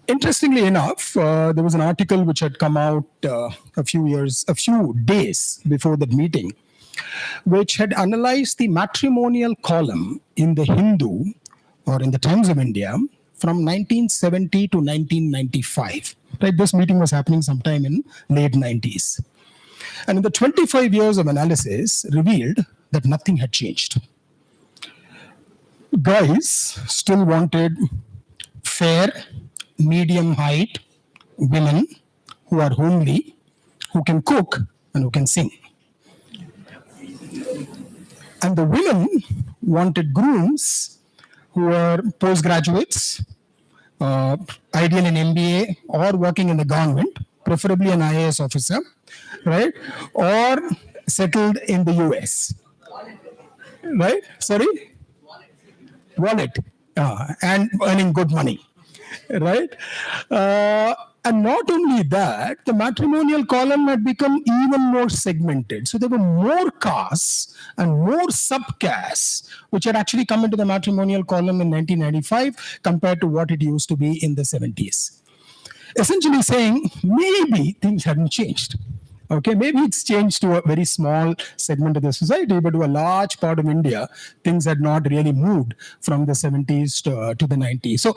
Interestingly enough, there was an article which had come out a few days before that meeting, which had analyzed the matrimonial column in the Hindu, or in the Times of India, from 1970 to 1995. Right, this meeting was happening sometime in late 90s. And in the 25 years of analysis revealed that nothing had changed. Guys still wanted fair, medium height women who are homely, who can cook, and who can sing. And the women wanted grooms who are postgraduates, ideal in MBA or working in the government, preferably an IAS officer, right? Or settled in the US. Right? Sorry? Wallet. And earning good money. Right? And not only that, the matrimonial column had become even more segmented. So there were more castes and more subcastes which had actually come into the matrimonial column in 1995 compared to what it used to be in the 70s. Essentially saying maybe things hadn't changed. Okay, maybe it's changed to a very small segment of the society, but to a large part of India, things had not really moved from the 70s to the 90s. So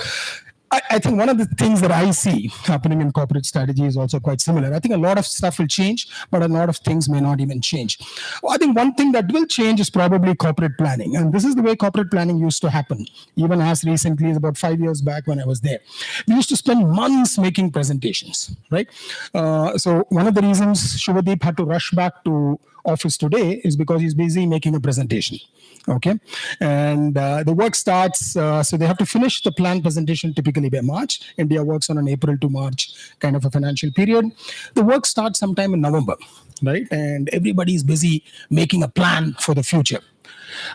I think one of the things that I see happening in corporate strategy is also quite similar. I think a lot of stuff will change, but a lot of things may not even change. I think one thing that will change is probably corporate planning. And this is the way corporate planning used to happen, even as recently as about 5 years back when I was there. We used to spend months making presentations, right? So one of the reasons Shubhadeep had to rush back to office today is because he's busy making a presentation. Okay, and the work starts, so they have to finish the planned presentation typically by March. India works on an April to March kind of a financial period. The work starts sometime in November, right? And everybody's busy making a plan for the future,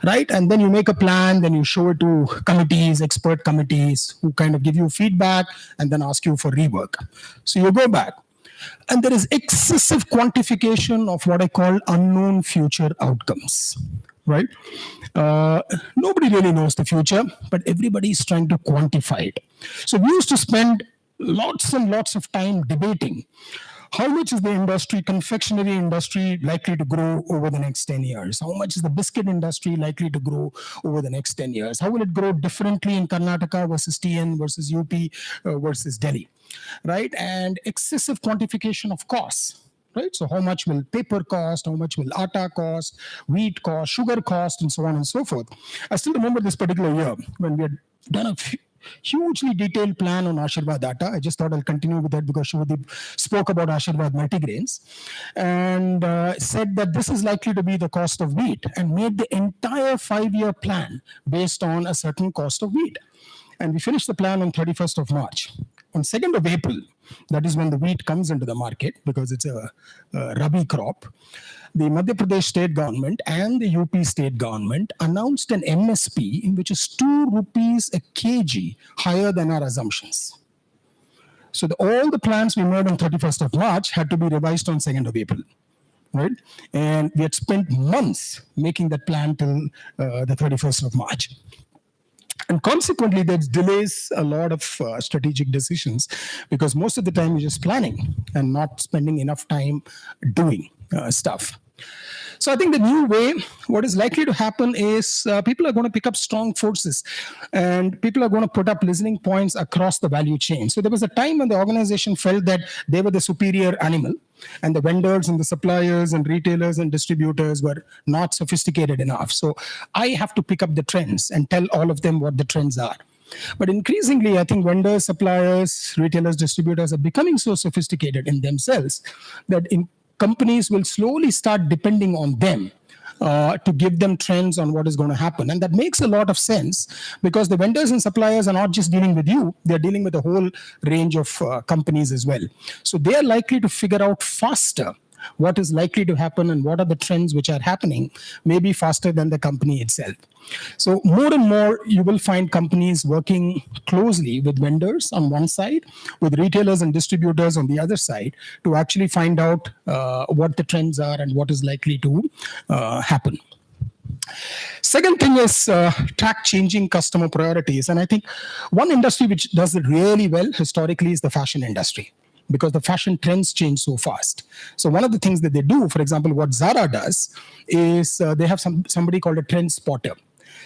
right? And then you make a plan, then you show it to committees, expert committees, who kind of give you feedback and then ask you for rework. So you go back. And there is excessive quantification of what I call unknown future outcomes, right? Nobody really knows the future, but everybody is trying to quantify it. So we used to spend lots and lots of time debating how much is the industry, confectionery industry, likely to grow over the next 10 years? How much is the biscuit industry likely to grow over the next 10 years? How will it grow differently in Karnataka versus TN versus UP versus Delhi, right? And excessive quantification of costs, right? So how much will paper cost, how much will atta cost, wheat cost, sugar cost, and so on and so forth. I still remember this particular year when we had done a hugely detailed plan on Ashirvad data. I just thought I'll continue with that because Shubhadeep spoke about Ashirvad multigrains and said that this is likely to be the cost of wheat and made the entire 5-year plan based on a certain cost of wheat. And we finished the plan on 31st of March. On 2nd of April, that is when the wheat comes into the market because it's a Rabi crop, the Madhya Pradesh state government and the UP state government announced an MSP in which is 2 rupees a kg higher than our assumptions. So all the plans we made on 31st of March had to be revised on 2nd of April. Right? And we had spent months making that plan till the 31st of March. And consequently, that delays a lot of strategic decisions because most of the time you're just planning and not spending enough time doing stuff. So I think the new way, what is likely to happen is people are going to pick up strong forces and people are going to put up listening points across the value chain. So there was a time when the organization felt that they were the superior animal and the vendors and the suppliers and retailers and distributors were not sophisticated enough. So I have to pick up the trends and tell all of them what the trends are. But increasingly, I think vendors, suppliers, retailers, distributors are becoming so sophisticated in themselves that companies will slowly start depending on them to give them trends on what is going to happen. And that makes a lot of sense because the vendors and suppliers are not just dealing with you, they're dealing with a whole range of companies as well. So they are likely to figure out faster what is likely to happen and what are the trends which are happening, maybe faster than the company itself. So more and more, you will find companies working closely with vendors on one side, with retailers and distributors on the other side, to actually find out what the trends are and what is likely to happen. Second thing is track changing customer priorities. And I think one industry which does it really well historically is the fashion industry, because the fashion trends change so fast. So one of the things that they do, for example, what Zara does is they have somebody called a trend spotter.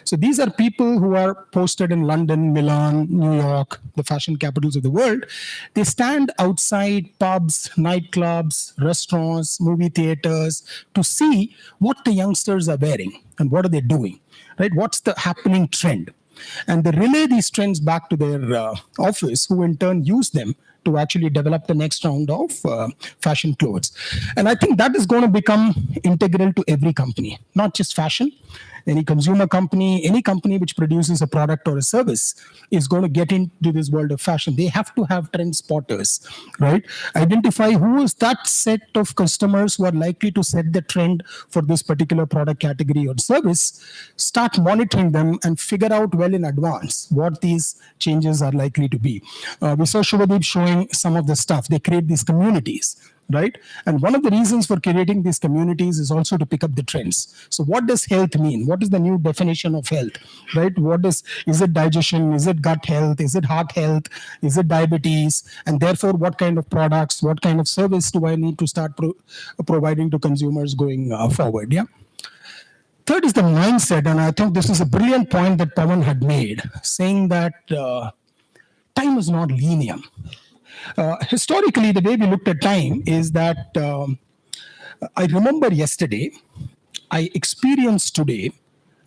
So these are people who are posted in London, Milan, New York, the fashion capitals of the world. They stand outside pubs, nightclubs, restaurants, movie theaters to see what the youngsters are wearing and what are they doing, right? What's the happening trend? And they relay these trends back to their office, who in turn use them to actually develop the next round of fashion clothes. And I think that is going to become integral to every company, not just fashion. Any consumer company, any company which produces a product or a service is going to get into this world of fashion. They have to have trend spotters, right? Identify who is that set of customers who are likely to set the trend for this particular product category or service, start monitoring them and figure out well in advance what these changes are likely to be. We saw Shubhadeep showing some of the stuff. They create these communities, right? And one of the reasons for creating these communities is also to pick up the trends. So what does health mean? What is the new definition of health, right? Is it digestion? Is it gut health? Is it heart health? Is it diabetes? And therefore, what kind of products, what kind of service do I need to start providing to consumers going forward? Yeah. Third is the mindset. And I think this is a brilliant point that Pawan had made, saying that time is not linear. Historically, the way we looked at time is that I remember yesterday, I experienced today,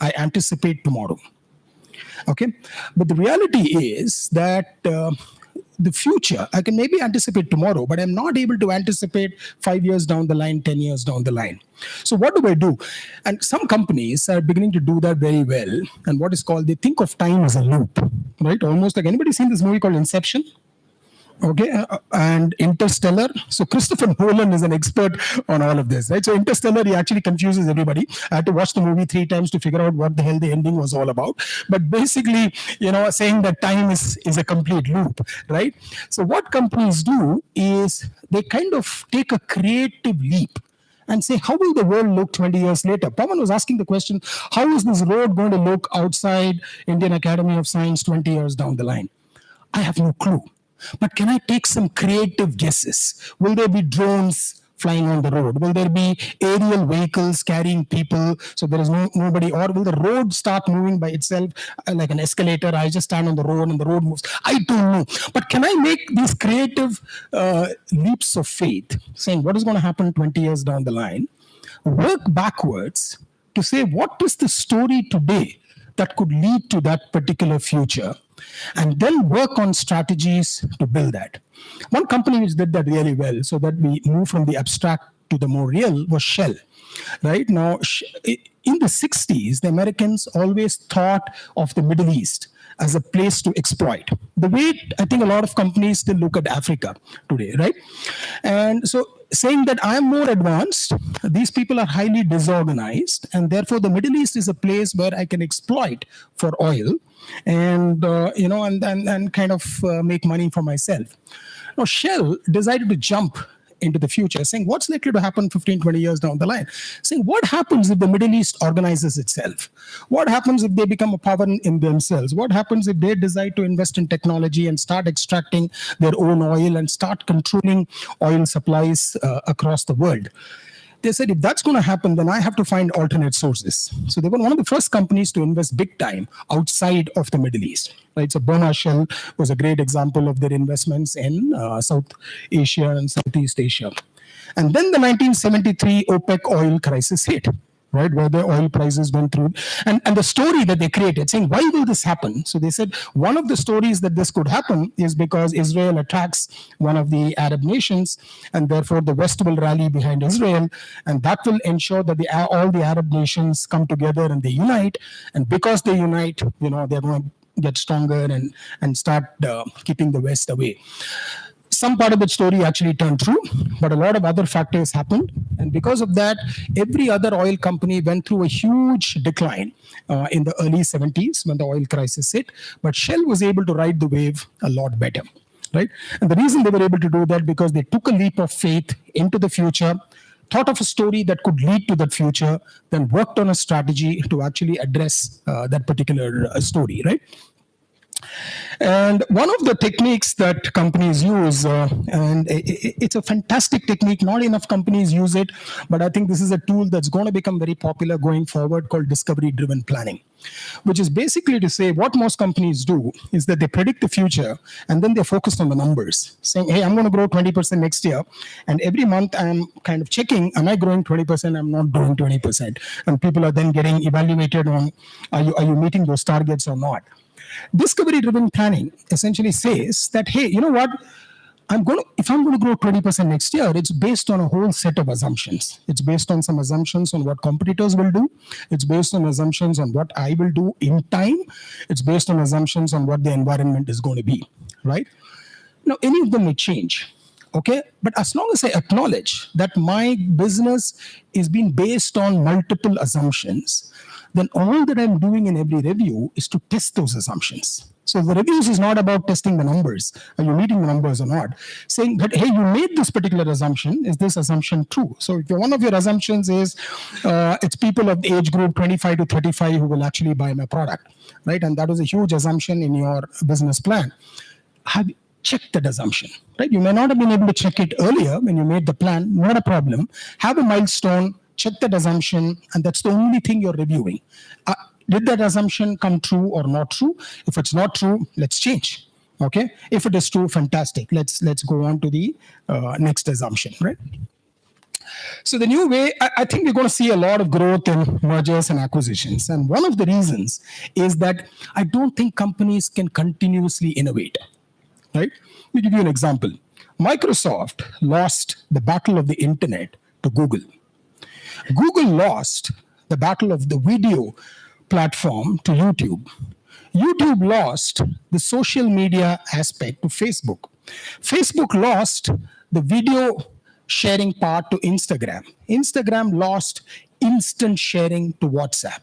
I anticipate tomorrow. Okay, but the reality is that the future, I can maybe anticipate tomorrow, but I'm not able to anticipate 5 years down the line, 10 years down the line. So what do I do? And some companies are beginning to do that very well. And what is called, they think of time as a loop, right? Almost like, anybody seen this movie called Inception? Okay, and Interstellar. So Christopher Nolan is an expert on all of this, right? So Interstellar, he actually confuses everybody. I had to watch the movie 3 times to figure out what the hell the ending was all about. But basically, saying that time is a complete loop, right? So what companies do is they kind of take a creative leap and say, how will the world look 20 years later? Pawan was asking the question, how is this road going to look outside Indian Academy of Science 20 years down the line? I have no clue. But can I take some creative guesses? Will there be drones flying on the road? Will there be aerial vehicles carrying people so there is nobody? Or will the road start moving by itself like an escalator? I just stand on the road and the road moves. I don't know. But can I make these creative leaps of faith, saying what is going to happen 20 years down the line, work backwards to say what is the story today that could lead to that particular future, and then work on strategies to build that. One company which did that really well, so that we move from the abstract to the more real, was Shell. Right now, in the 60s, the Americans always thought of the Middle East as a place to exploit. The way I think a lot of companies still look at Africa today, right? And so saying that I am more advanced, these people are highly disorganized, and therefore the Middle East is a place where I can exploit for oil and and kind of make money for myself. Now Shell decided to jump into the future, saying what's likely to happen 15, 20 years down the line, saying what happens if the Middle East organizes itself? What happens if they become a power in themselves? What happens if they decide to invest in technology and start extracting their own oil and start controlling oil supplies across the world? They said, if that's going to happen, then I have to find alternate sources. So they were one of the first companies to invest big time outside of the Middle East. Right? So Burma Shell was a great example of their investments in South Asia and Southeast Asia. And then the 1973 OPEC oil crisis hit, right, where the oil prices went through. And the story that they created, saying, why will this happen? So they said, one of the stories that this could happen is because Israel attacks one of the Arab nations, and therefore the West will rally behind Israel, and that will ensure that all the Arab nations come together and they unite. And because they unite, they're going to get stronger and start keeping the West away. Some part of the story actually turned true, but a lot of other factors happened. And because of that, every other oil company went through a huge decline in the early 70s when the oil crisis hit. But Shell was able to ride the wave a lot better, right? And the reason they were able to do that, because they took a leap of faith into the future, thought of a story that could lead to that future, then worked on a strategy to actually address that particular story, right? And one of the techniques that companies use, and it's a fantastic technique, not enough companies use it, but I think this is a tool that's going to become very popular going forward, called discovery-driven planning, which is basically to say what most companies do is that they predict the future and then they're focused on the numbers, saying, hey, I'm going to grow 20% next year. And every month I'm kind of checking, am I growing 20%? I'm not growing 20%. And people are then getting evaluated on, are you meeting those targets or not? Discovery-driven planning essentially says that, hey, you know what? If I'm going to grow 20% next year, it's based on a whole set of assumptions. It's based on some assumptions on what competitors will do. It's based on assumptions on what I will do in time. It's based on assumptions on what the environment is going to be, right? Now, any of them may change. Okay, but as long as I acknowledge that my business is being based on multiple assumptions, then all that I'm doing in every review is to test those assumptions. So the reviews is not about testing the numbers. Are you meeting the numbers or not? Saying that, hey, you made this particular assumption. Is this assumption true? So if one of your assumptions is it's people of the age group 25 to 35 who will actually buy my product, right? And that was a huge assumption in your business plan. Check that assumption, right? You may not have been able to check it earlier when you made the plan, not a problem. Have a milestone, check that assumption, and that's the only thing you're reviewing. Did that assumption come true or not true? If it's not true, let's change, okay? If it is true, fantastic. Let's go on to the next assumption, right? So the new way, I think we're going to see a lot of growth in mergers and acquisitions. And one of the reasons is that I don't think companies can continuously innovate. Right? Let me give you an example. Microsoft lost the battle of the internet to Google. Google lost the battle of the video platform to YouTube. YouTube lost the social media aspect to Facebook. Facebook lost the video sharing part to Instagram. Instagram lost instant sharing to WhatsApp.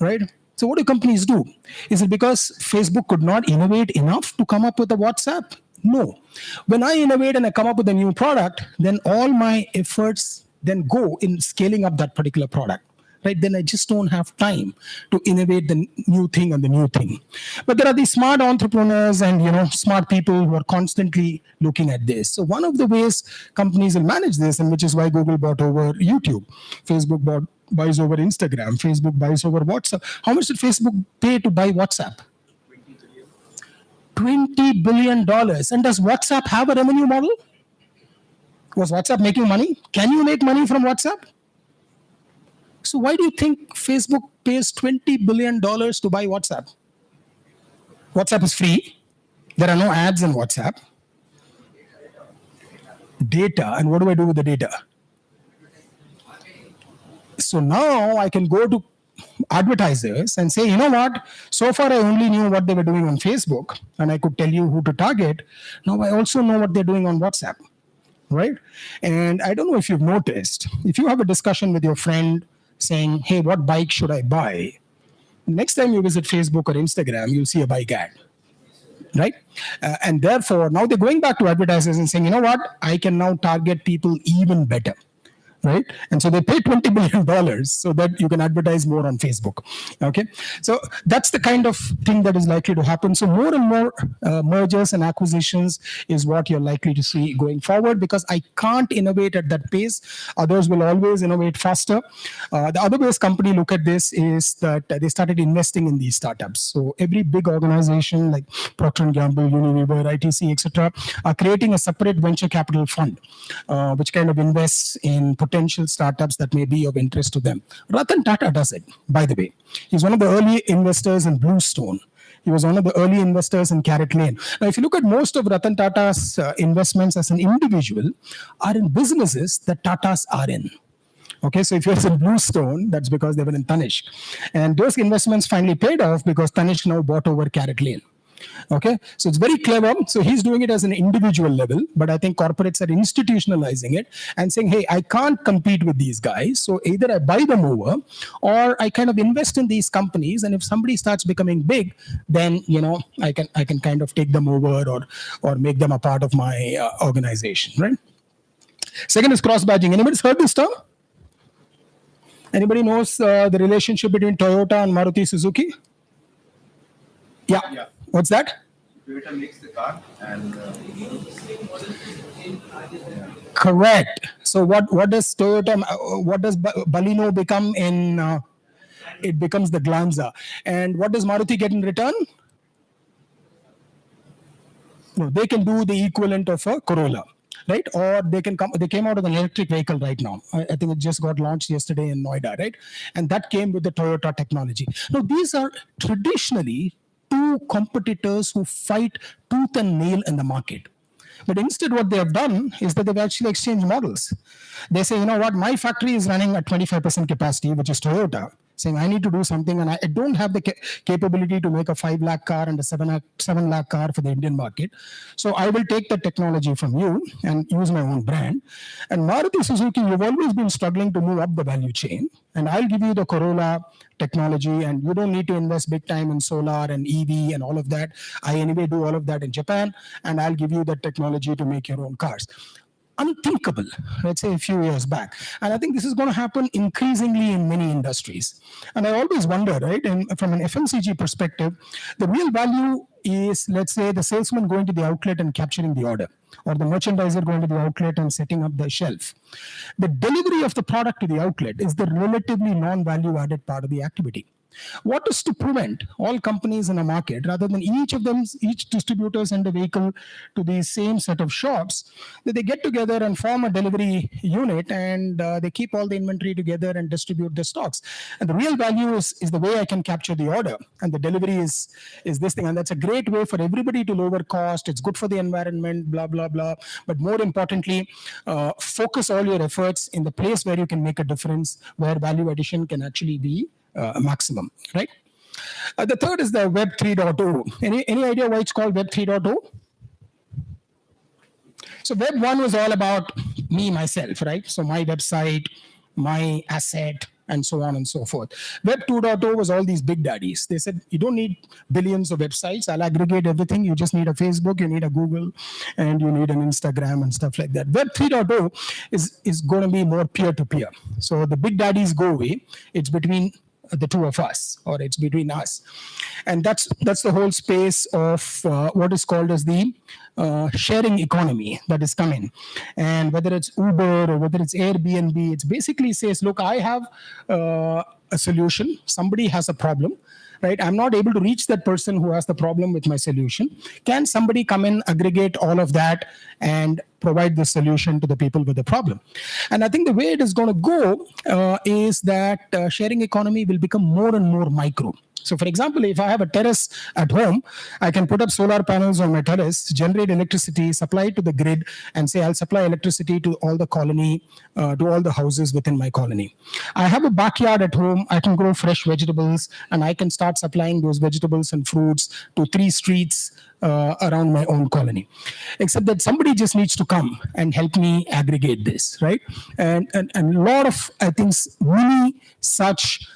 Right? So what do companies do? Is it because Facebook could not innovate enough to come up with a WhatsApp? No. When I innovate and I come up with a new product, then all my efforts then go in scaling up that particular product, right, then I just don't have time to innovate the new thing and the new thing. But there are these smart entrepreneurs and smart people who are constantly looking at this. So one of the ways companies will manage this, and which is why Google bought over YouTube, Facebook buys over Instagram, Facebook buys over WhatsApp. How much did Facebook pay to buy WhatsApp? $20 billion. And does WhatsApp have a revenue model? Was WhatsApp making money? Can you make money from WhatsApp? So why do you think Facebook pays $20 billion to buy WhatsApp? WhatsApp is free. There are no ads in WhatsApp. Data. And what do I do with the data? So now I can go to advertisers and say, you know what? So far, I only knew what they were doing on Facebook, and I could tell you who to target. Now I also know what they're doing on WhatsApp, right? And I don't know if you've noticed, if you have a discussion with your friend saying, hey, what bike should I buy? Next time you visit Facebook or Instagram, you'll see a bike ad, right? And therefore, now they're going back to advertisers and saying, you know what? I can now target people even better. Right? And so they pay $20 billion so that you can advertise more on Facebook. Okay. So that's the kind of thing that is likely to happen. So more and more mergers and acquisitions is what you're likely to see going forward, because I can't innovate at that pace. Others will always innovate faster. The other ways company look at this is that they started investing in these startups. So every big organization like Procter & Gamble, Unilever, ITC, etc., are creating a separate venture capital fund, which kind of invests in potential startups that may be of interest to them. Ratan Tata does it, by the way. He's one of the early investors in Bluestone. He was one of the early investors in Carrot Lane. Now, if you look at most of Ratan Tata's investments as an individual, are in businesses that Tatas are in. Okay, so if you're in Bluestone, that's because they were in Tanishq. And those investments finally paid off because Tanishq now bought over Carrot Lane. Okay, so it's very clever. So he's doing it as an individual level, but I think corporates are institutionalizing it and saying, hey, I can't compete with these guys. So either I buy them over or I kind of invest in these companies. And if somebody starts becoming big, then, I can kind of take them over or make them a part of my organization, right? Second is cross-badging. Anybody's heard this term? Anybody knows the relationship between Toyota and Maruti Suzuki? Yeah. What's that? Toyota makes the car and Correct. So what does Toyota, what does Baleno become in? It becomes the Glanza. And what does Maruti get in return? No, they can do the equivalent of a Corolla, right? Or they came out with an electric vehicle right now. I think it just got launched yesterday in Noida, right? And that came with the Toyota technology. Now, these are traditionally two competitors who fight tooth and nail in the market. But instead, what they have done is that they've actually exchanged models. They say, you know what, my factory is running at 25% capacity, which is Toyota, saying I need to do something and I don't have the capability to make a 5 lakh car and a 7 lakh car for the Indian market. So I will take the technology from you and use my own brand. And Maruti Suzuki, you've always been struggling to move up the value chain. And I'll give you the Corolla technology, and you don't need to invest big time in solar and EV and all of that. I anyway do all of that in Japan, and I'll give you the technology to make your own cars. Unthinkable, let's say a few years back. And I think this is going to happen increasingly in many industries. And I always wonder, right, and from an FMCG perspective, the real value is, let's say, the salesman going to the outlet and capturing the order, or the merchandiser going to the outlet and setting up the shelf. The delivery of the product to the outlet is the relatively non-value added part of the activity. What is to prevent all companies in a market, rather than each distributor send a vehicle to the same set of shops, that they get together and form a delivery unit and they keep all the inventory together and distribute the stocks. And the real value is the way I can capture the order, and the delivery is this thing. And that's a great way for everybody to lower cost. It's good for the environment, blah, blah, blah. But more importantly, focus all your efforts in the place where you can make a difference, where value addition can actually be maximum, right? The third is the Web 3.0. Any idea why it's called Web 3.0? So Web 1 was all about me, myself, right? So my website, my asset, and so on and so forth. Web 2.0 was all these big daddies. They said, you don't need billions of websites. I'll aggregate everything. You just need a Facebook, you need a Google, and you need an Instagram and stuff like that. Web 3.0 is going to be more peer-to-peer. So the big daddies go away. It's between the two of us, or it's between us, and that's the whole space of what is called as the sharing economy that is coming. And whether it's Uber or whether it's Airbnb, it basically says, look, I have a solution, somebody has a problem, right? I'm not able to reach that person who has the problem with my solution. Can somebody come in, aggregate all of that, and provide the solution to the people with the problem? And I think the way it is going to go is that sharing economy will become more and more micro. So for example, if I have a terrace at home, I can put up solar panels on my terrace, generate electricity, supply it to the grid, and say I'll supply electricity to all the colony, to all the houses within my colony. I have a backyard at home, I can grow fresh vegetables, and I can start supplying those vegetables and fruits to 3 streets around my own colony. Except that somebody just needs to come and help me aggregate this, right? And a lot of, I think, many such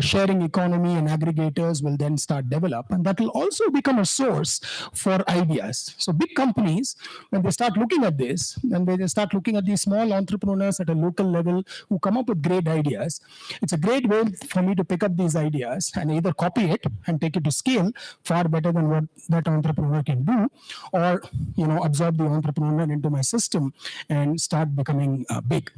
sharing economy and aggregators will then start develop, and that will also become a source for ideas. So big companies, when they start looking at this, and they start looking at these small entrepreneurs at a local level who come up with great ideas, it's a great way for me to pick up these ideas and either copy it and take it to scale far better than what that entrepreneur can do, or absorb the entrepreneur into my system and start becoming big.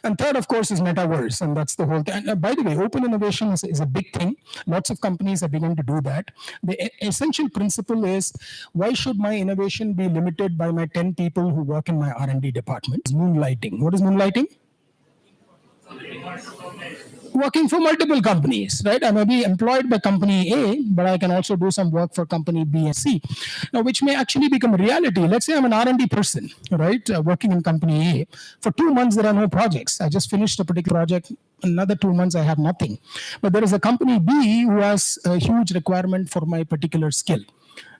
And third, of course, is metaverse, and that's the whole thing. And by the way, open innovation is a big thing. Lots of companies have begun to do that. The essential principle is, why should my innovation be limited by my 10 people who work in my R&D department? Moonlighting. What is moonlighting? Working for multiple companies, right? I may be employed by company A, but I can also do some work for company B and C, now which may actually become a reality. Let's say I'm an R&D person, right? Working in company A. For 2 months, there are no projects. I just finished a particular project. Another 2 months, I have nothing. But there is a company B who has a huge requirement for my particular skill,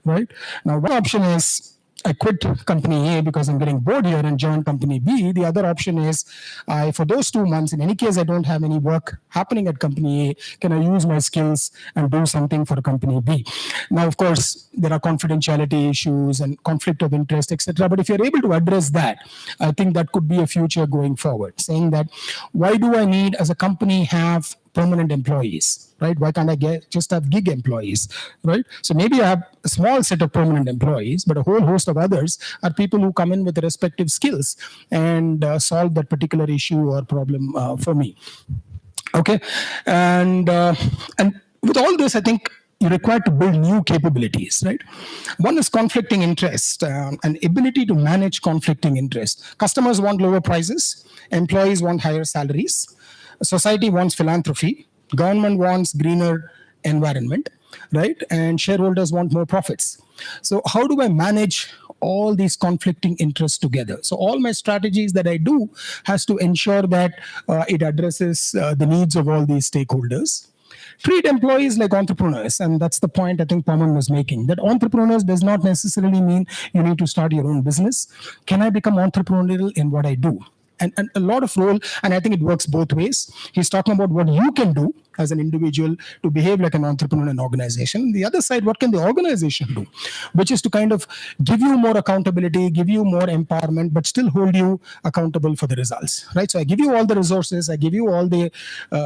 right? Now, one option is I quit company A because I'm getting bored here and join company B. The other option is, for those 2 months, in any case, I don't have any work happening at company A. Can I use my skills and do something for company B? Now, of course, there are confidentiality issues and conflict of interest, etc. But if you're able to address that, I think that could be a future going forward. Saying that, why do I need, as a company, have permanent employees, right? Why can't I just have gig employees, right? So maybe I have a small set of permanent employees, but a whole host of others are people who come in with the respective skills and solve that particular issue or problem for me. Okay, and with all this, I think you're required to build new capabilities, right? One is conflicting interest, and ability to manage conflicting interest. Customers want lower prices, employees want higher salaries, society wants philanthropy, government wants greener environment, right? And shareholders want more profits. So how do I manage all these conflicting interests together? So all my strategies that I do has to ensure that it addresses the needs of all these stakeholders. Treat employees like entrepreneurs, and that's the point I think Paman was making, that entrepreneurs does not necessarily mean you need to start your own business. Can I become entrepreneurial in what I do? And a lot of role, and I think it works both ways. He's talking about what you can do as an individual to behave like an entrepreneur in an organization. The other side, what can the organization do? Which is to kind of give you more accountability, give you more empowerment, but still hold you accountable for the results, right? So I give you all the resources, I give you all the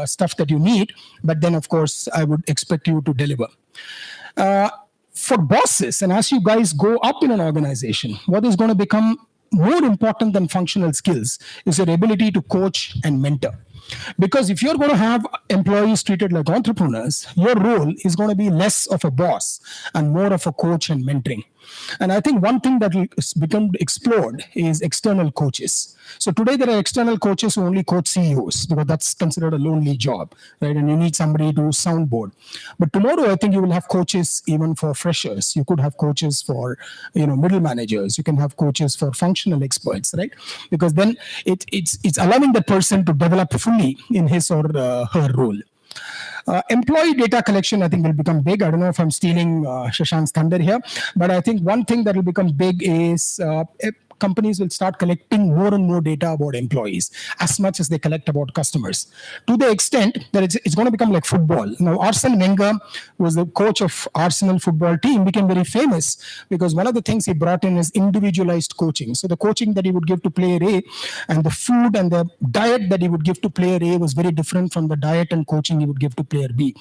stuff that you need, but then of course, I would expect you to deliver. For bosses, and as you guys go up in an organization, what is going to become more important than functional skills is your ability to coach and mentor. Because if you're going to have employees treated like entrepreneurs, your role is going to be less of a boss and more of a coach and mentoring. And I think one thing that will become explored is external coaches. So today there are external coaches who only coach CEOs because that's considered a lonely job, right? And you need somebody to soundboard. But tomorrow, I think you will have coaches even for freshers. You could have coaches for, middle managers. You can have coaches for functional experts, right? Because then it's allowing the person to develop fully in his or her role. Employee data collection, I think, will become big. I don't know if I'm stealing Shashank's thunder here, but I think one thing that will become big is companies will start collecting more and more data about employees as much as they collect about customers, to the extent that it's going to become like football. Now, Arsene Wenger, who was the coach of Arsenal football team, became very famous because one of the things he brought in is individualized coaching. So the coaching that he would give to player A and the food and the diet that he would give to player A was very different from the diet and coaching he would give to player B.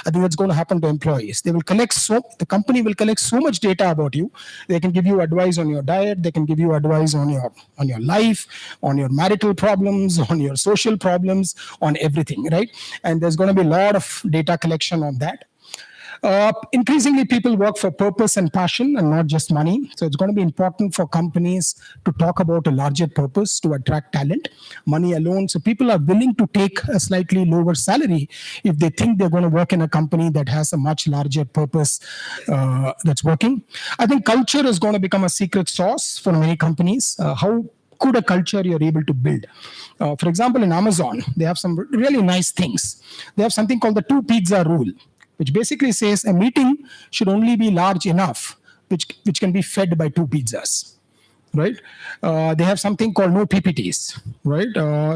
I think that's going to happen to employees. The company will collect so much data about you. They can give you advice on your diet. They can give you advice on your life, on your marital problems, on your social problems, on everything, right? And there's going to be a lot of data collection on that. Increasingly, people work for purpose and passion and not just money. So it's going to be important for companies to talk about a larger purpose to attract talent. Money alone. So people are willing to take a slightly lower salary if they think they're going to work in a company that has a much larger purpose that's working. I think culture is going to become a secret sauce for many companies. How good a culture you're able to build. For example, in Amazon, they have some really nice things. They have something called the 2-pizza rule, which basically says a meeting should only be large enough, which can be fed by 2 pizzas, right? They have something called no PPTs, right?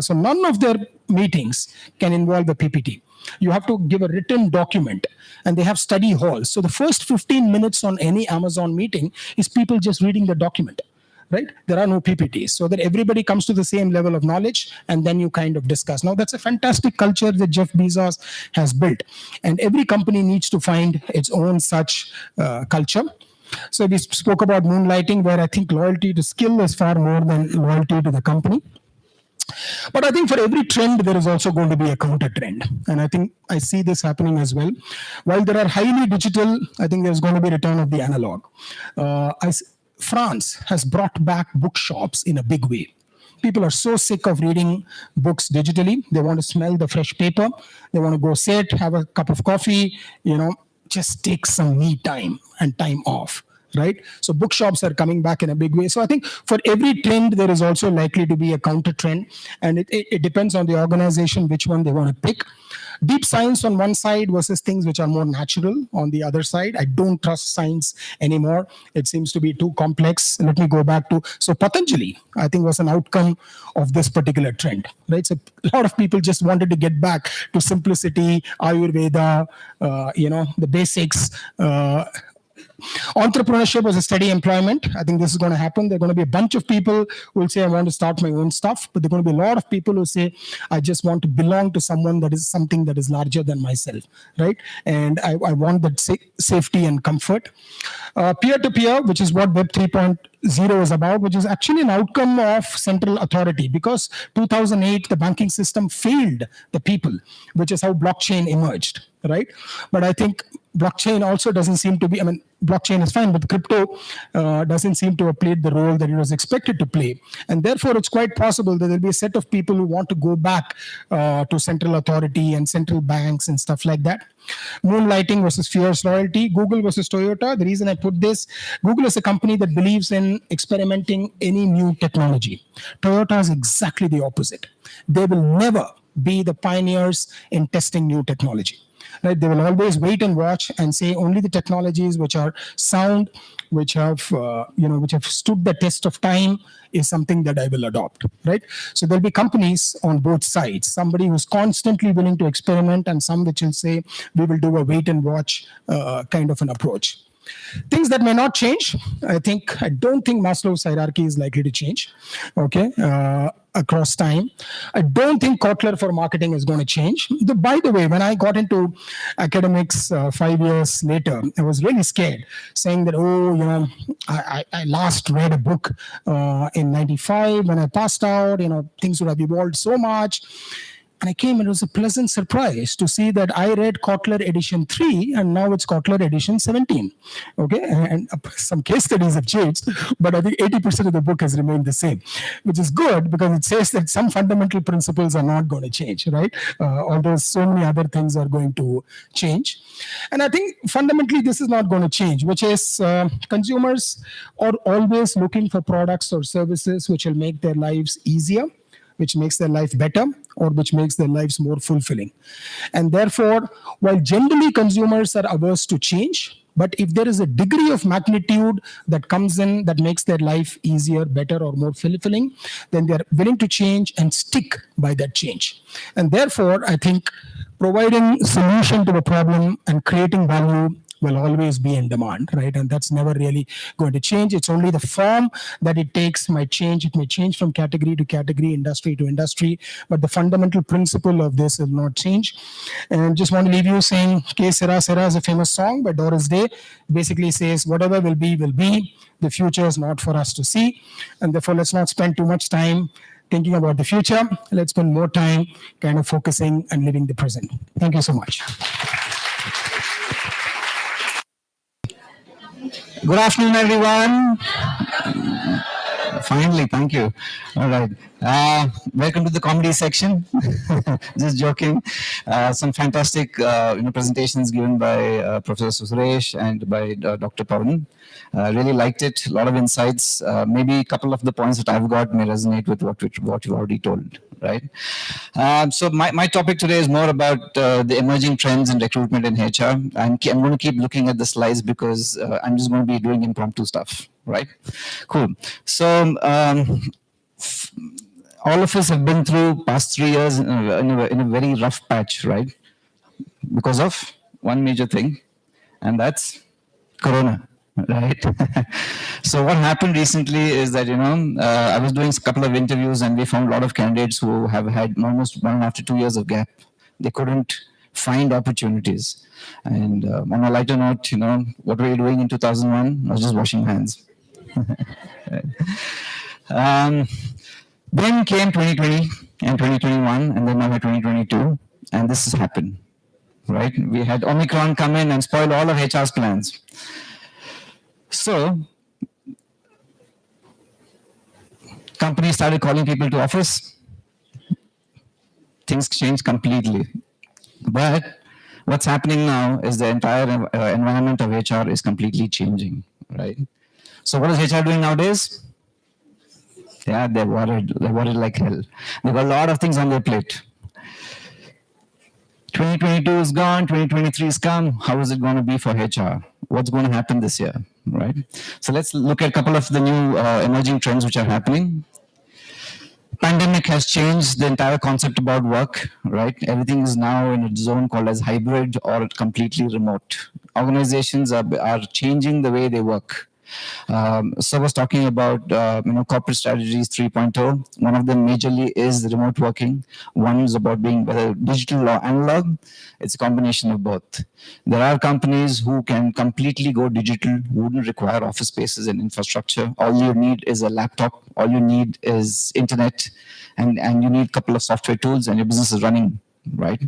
So none of their meetings can involve a PPT. You have to give a written document, and they have study halls. So the first 15 minutes on any Amazon meeting is people just reading the document. Right? There are no PPTs, so that everybody comes to the same level of knowledge, and then you kind of discuss. Now, that's a fantastic culture that Jeff Bezos has built, and every company needs to find its own such culture. So we spoke about moonlighting, where I think loyalty to skill is far more than loyalty to the company. But I think for every trend, there is also going to be a counter trend. And I think I see this happening as well. While there are highly digital, I think there's going to be a return of the analog. France has brought back bookshops in a big way. People are so sick of reading books digitally. They want to smell the fresh paper. They want to go sit, have a cup of coffee, just take some me time and time off. Right? So bookshops are coming back in a big way. So I think for every trend, there is also likely to be a counter trend. And it depends on the organization, which one they want to pick. Deep science on one side versus things which are more natural on the other side. I don't trust science anymore. It seems to be too complex. Let me go back to, so Patanjali, I think, was an outcome of this particular trend. Right? So a lot of people just wanted to get back to simplicity, Ayurveda, the basics. Entrepreneurship was a steady employment. I think this is going to happen. There are going to be a bunch of people who will say, I want to start my own stuff. But there are going to be a lot of people who say, I just want to belong to someone that is something that is larger than myself. Right? And I want that safety and comfort. Peer-to-peer, which is what Web 3.0 is about, which is actually an outcome of central authority, because 2008, the banking system failed the people, which is how blockchain emerged. Right? But I think blockchain also doesn't seem to be, blockchain is fine, but crypto doesn't seem to have played the role that it was expected to play. And therefore, it's quite possible that there'll be a set of people who want to go back to central authority and central banks and stuff like that. Moonlighting versus fierce loyalty. Google versus Toyota. The reason I put this, Google is a company that believes in experimenting any new technology. Toyota is exactly the opposite. They will never be the pioneers in testing new technology. Right? They will always wait and watch and say only the technologies which are sound, which have stood the test of time is something that I will adopt. Right? So there'll be companies on both sides. Somebody who's constantly willing to experiment, and some which will say we will do a wait and watch kind of an approach. Things that may not change. I don't think Maslow's hierarchy is likely to change. Okay. Across time. I don't think Kotler for marketing is going to change. By the way, when I got into academics 5 years later, I was really scared, saying that, I last read a book in 95 when I passed out, things would have evolved so much. And I came and it was a pleasant surprise to see that I read Kotler edition 3 and now it's Kotler edition 17. Okay. And some case studies have changed, but I think 80% of the book has remained the same, which is good because it says that some fundamental principles are not going to change, right? Although so many other things are going to change. And I think fundamentally this is not going to change, which is consumers are always looking for products or services which will make their lives easier, which makes their life better, or which makes their lives more fulfilling. And therefore, while generally consumers are averse to change, But if there is a degree of magnitude that comes in that makes their life easier, better, or more fulfilling, then they're willing to change and stick by that change. And therefore, I think providing solution to the problem and creating value will always be in demand, right? And that's never really going to change. It's only the form that it takes might change. It may change from category to category, industry to industry, but the fundamental principle of this will not change. And just want to leave you saying, "Ke Sera Sera" is a famous song by Doris Day. Basically says, whatever will be, will be. The future is not for us to see. And therefore, let's not spend too much time thinking about the future. Let's spend more time kind of focusing and living the present. Thank you so much. Good afternoon, everyone. Finally, thank you. All right. Welcome to the comedy section. Just joking. Some fantastic presentations given by Professor Suresh and by Dr. Pavan. Really liked it. A lot of insights. Maybe a couple of the points that I've got may resonate with what you've already told, right? So my topic today is more about the emerging trends in recruitment in HR. I'm going to keep looking at the slides because I'm just going to be doing impromptu stuff, right? Cool. So all of us have been through past 3 years in a very rough patch, right? Because of one major thing, and that's Corona. Right. So what happened recently is that, I was doing a couple of interviews and we found a lot of candidates who have had almost 1.5 to 2 years of gap. They couldn't find opportunities. And on a lighter note, what were you doing in 2001? I was just washing hands. Then came 2020 and 2021, and then now 2022, and this has happened, right? We had Omicron come in and spoil all of HR's plans. So, companies started calling people to office. Things changed completely. But what's happening now is the entire environment of HR is completely changing, right? So what is HR doing nowadays? Yeah, they're worried. They're worried like hell. They've got a lot of things on their plate. 2022 is gone, 2023 is come. How is it going to be for HR? What's going to happen this year, right? So let's look at a couple of the new emerging trends which are happening. Pandemic has changed the entire concept about work, right? Everything is now in a zone called as hybrid or completely remote. Organizations are changing the way they work. So I was talking about corporate strategies 3.0. One of them majorly is remote working. One is about being whether digital or analog. It's a combination of both. There are companies who can completely go digital, wouldn't require office spaces and infrastructure. All you need is a laptop. All you need is internet, and you need a couple of software tools, and your business is running, right?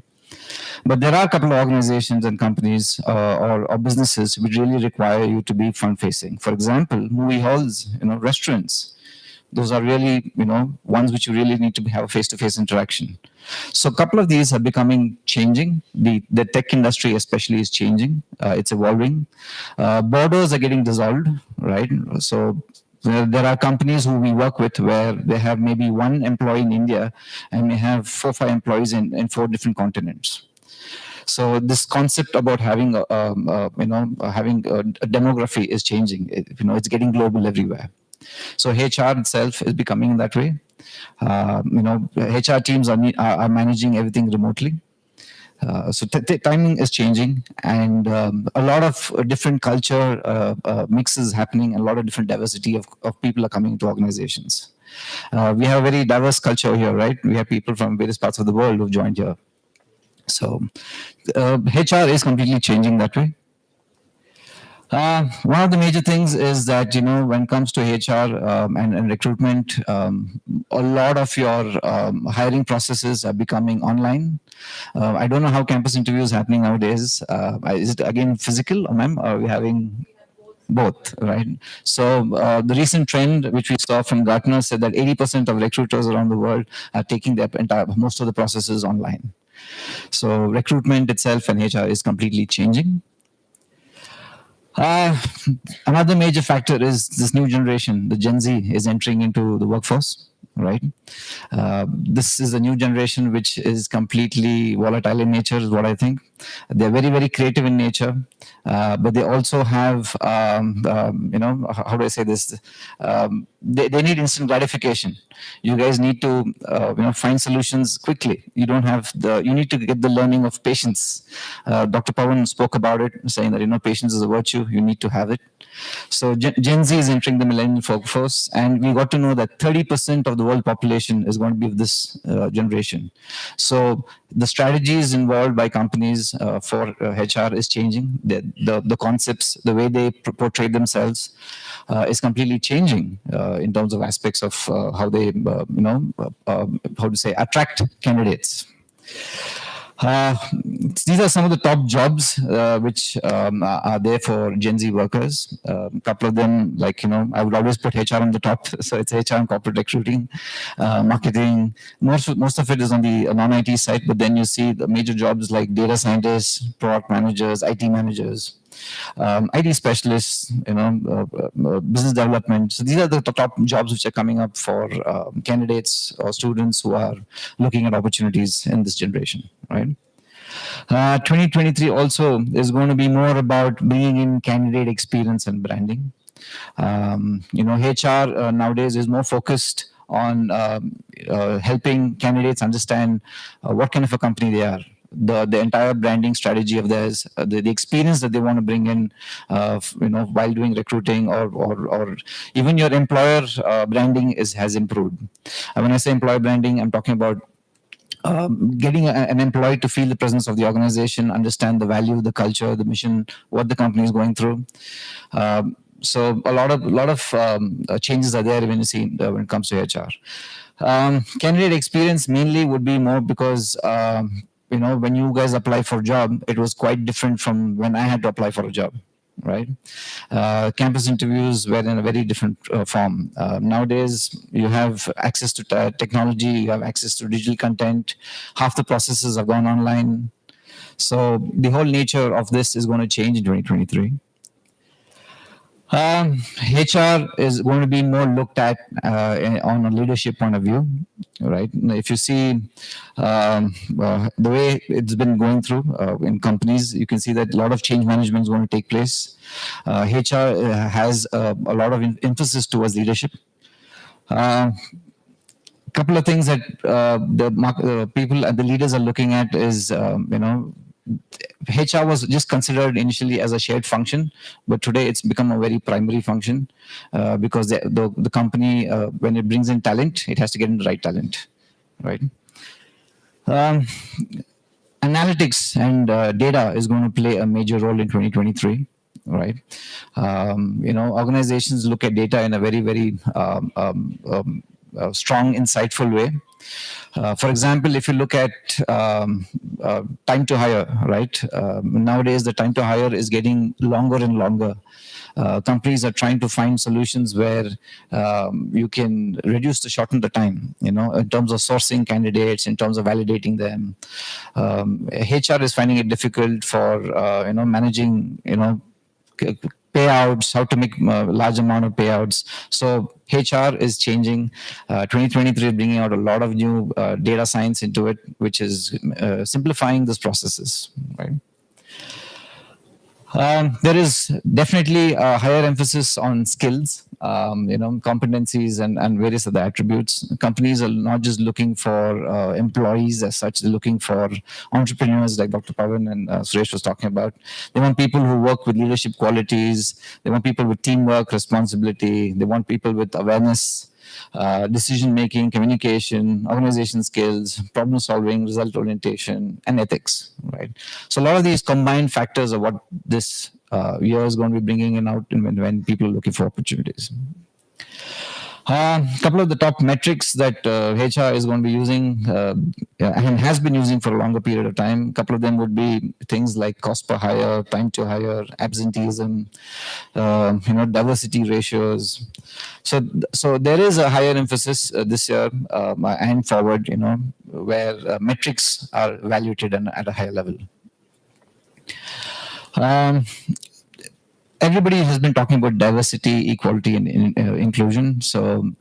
But there are a couple of organizations and companies or businesses which really require you to be front-facing. For example, movie halls, restaurants. Those are really, ones which you really need to have a face-to-face interaction. So a couple of these are becoming changing. The tech industry especially is changing. It's evolving. Borders are getting dissolved, right? So there are companies who we work with where they have maybe one employee in India and may have 4 or 5 employees in 4 different continents. So this concept about having a demography is changing. It's getting global everywhere. So HR itself is becoming that way. HR teams are managing everything remotely. So timing is changing, and a lot of different culture mixes happening, and a lot of different diversity of people are coming to organizations. We have a very diverse culture here, right? We have people from various parts of the world who've joined here. So HR is completely changing that way. One of the major things is that, when it comes to HR and recruitment, a lot of your hiring processes are becoming online. I don't know how campus interviews happening nowadays. Is it again physical, ma'am? Or are we having both, right? So the recent trend, which we saw from Gartner, said that 80% of recruiters around the world are taking most of the processes online. So recruitment itself and HR is completely changing. Another major factor is this new generation, the Gen Z, is entering into the workforce. right? This is a new generation which is completely volatile in nature, is what I think. They're very, very creative in nature, but they also have, how do I say this? They need instant gratification. You guys need to, find solutions quickly. You need to get the learning of patience. Dr. Pawan spoke about it, saying that, patience is a virtue. You need to have it. So Gen Z is entering the millennial workforce, and we got to know that 30% of the world population is going to be of this generation. So the strategies involved by companies for HR is changing. The concepts, the way they portray themselves is completely changing in terms of aspects of how they, attract candidates. These are some of the top jobs which are there for Gen Z workers. A couple of them, I would always put HR on the top. So it's HR and corporate recruiting, marketing. Most of it is on the non-IT side, but then you see the major jobs like data scientists, product managers, IT managers. IT specialists, business development. So these are the top jobs which are coming up for candidates or students who are looking at opportunities in this generation, right? 2023 also is going to be more about bringing in candidate experience and branding. HR nowadays is more focused on helping candidates understand what kind of a company they are. The entire branding strategy of theirs, the experience that they want to bring in, while doing recruiting or even your employer branding has improved. When I say employer branding, I'm talking about getting an employee to feel the presence of the organization, understand the value, the culture, the mission, what the company is going through. So a lot of changes are there when you see when it comes to HR. Candidate experience mainly would be more because when you guys apply for a job, it was quite different from when I had to apply for a job, right? Campus interviews were in a very different form. Nowadays, you have access to technology, you have access to digital content. Half the processes have gone online. So the whole nature of this is going to change in 2023. HR is going to be more looked at on a leadership point of view, right? If you see the way it's been going through in companies, you can see that a lot of change management is going to take place. HR has a lot of emphasis towards leadership. Couple of things that the people and the leaders are looking at is, HR was just considered initially as a shared function, but today it's become a very primary function because the company, when it brings in talent, it has to get in the right talent, right? Analytics and data is going to play a major role in 2023. Right, organizations look at data in a very, very strong, insightful way. For example, if you look at time to hire, right? Nowadays, the time to hire is getting longer and longer. Companies are trying to find solutions where you can shorten the time, in terms of sourcing candidates, in terms of validating them. HR is finding it difficult for, managing, payouts, how to make a large amount of payouts. So HR is changing. 2023 is bringing out a lot of new data science into it, which is simplifying these processes, right? There is definitely a higher emphasis on skills, competencies and various other attributes. Companies are not just looking for employees as such, they're looking for entrepreneurs like Dr. Pawan and Suresh was talking about. They want people who work with leadership qualities. They want people with teamwork, responsibility. They want people with awareness, decision-making, communication, organization skills, problem-solving, result orientation, and ethics, right? So a lot of these combined factors are what this year is going to be bringing in out when people are looking for opportunities. A couple of the top metrics that HR is going to be using and has been using for a longer period of time. A couple of them would be things like cost per hire, time to hire, absenteeism, diversity ratios. So there is a higher emphasis this year and forward, where metrics are evaluated at a higher level. everybody has been talking about diversity, equality, and inclusion. So,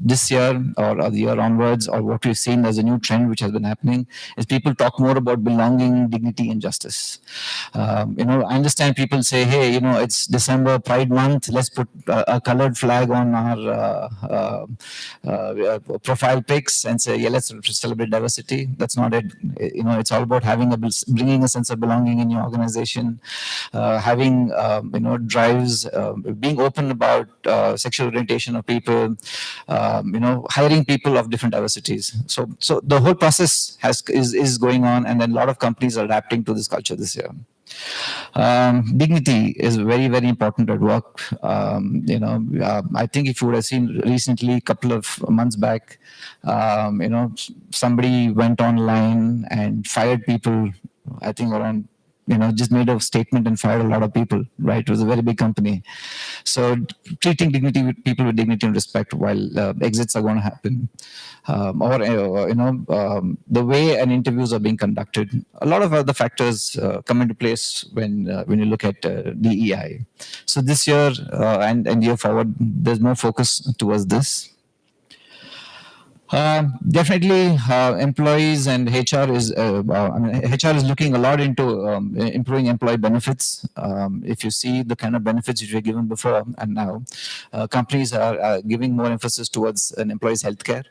this year or the year onwards, or what we've seen as a new trend which has been happening, is people talk more about belonging, dignity, and justice. I understand people say, hey, it's December, Pride Month, let's put a colored flag on our profile pics and say, yeah, let's celebrate diversity. That's not it. It's all about bringing a sense of belonging in your organization, having drives, being open about sexual orientation of people, hiring people of different diversities. So the whole process is going on, and then a lot of companies are adapting to this culture this year. Dignity is very, very important at work. I think if you would have seen recently, a couple of months back, somebody went online and fired people, I think around, just made a statement and fired a lot of people, right? It was a very big company. So treating people with dignity and respect while exits are going to happen. The way an interviews are being conducted. A lot of other factors come into place when you look at DEI. So this year and year forward, there's more focus towards this. Definitely, employees and HR is. HR is looking a lot into improving employee benefits. If you see the kind of benefits which were given before and now, companies are giving more emphasis towards an employee's healthcare.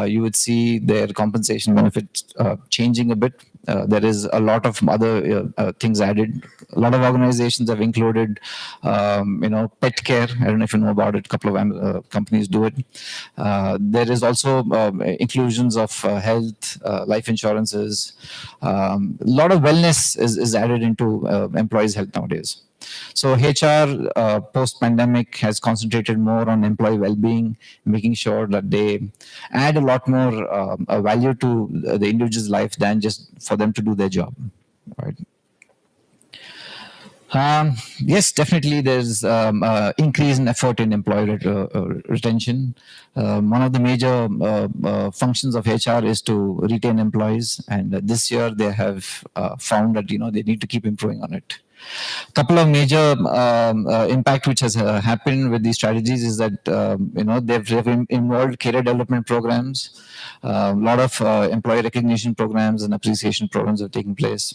You would see their compensation benefits changing a bit. There is a lot of other things added. A lot of organizations have included, pet care. I don't know if you know about it. A couple of companies do it. There is also inclusions of health, life insurances. A lot of wellness is added into employees' health nowadays. So HR post-pandemic has concentrated more on employee well-being, making sure that they add a lot more value to the individual's life than just for them to do their job. Right. Yes, definitely there's increase in effort in employee retention. One of the major functions of HR is to retain employees, and this year they have found that they need to keep improving on it. Couple of major impact which has happened with these strategies is that they've involved career development programs. A lot of employee recognition programs and appreciation programs have taken place.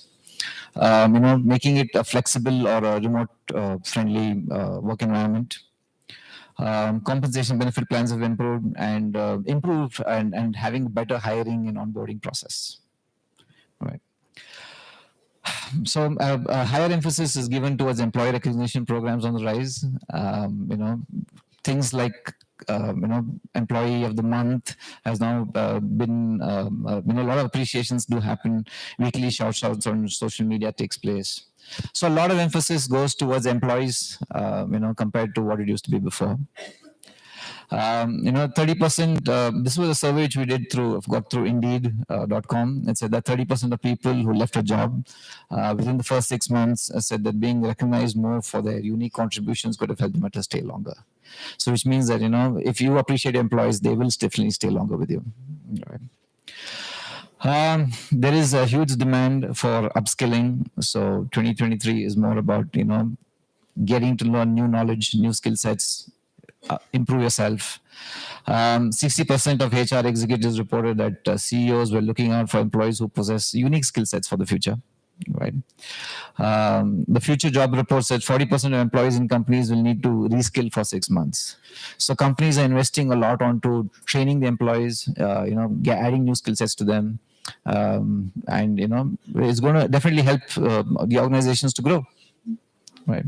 Making it a flexible or a remote friendly work environment. Compensation benefit plans have improved and having better hiring and onboarding process. Right. So a higher emphasis is given towards employee recognition programs on the rise. Things like employee of the month has now been a lot of appreciations do happen. Weekly shout outs on social media takes place. So a lot of emphasis goes towards employees, compared to what it used to be before. 30%, this was a survey which we did got through Indeed.com. It said that 30% of people who left a job within the first 6 months said that being recognized more for their unique contributions could have helped them to stay longer. So which means that, if you appreciate employees, they will definitely stay longer with you. Right. There is a huge demand for upskilling. So 2023 is more about, getting to learn new knowledge, new skill sets, improve yourself. 60% of HR executives reported that CEOs were looking out for employees who possess unique skill sets for the future. Right. The future job report said 40% of employees in companies will need to reskill for 6 months. So companies are investing a lot onto training the employees, adding new skill sets to them. And it's going to definitely help the organizations to grow. Right.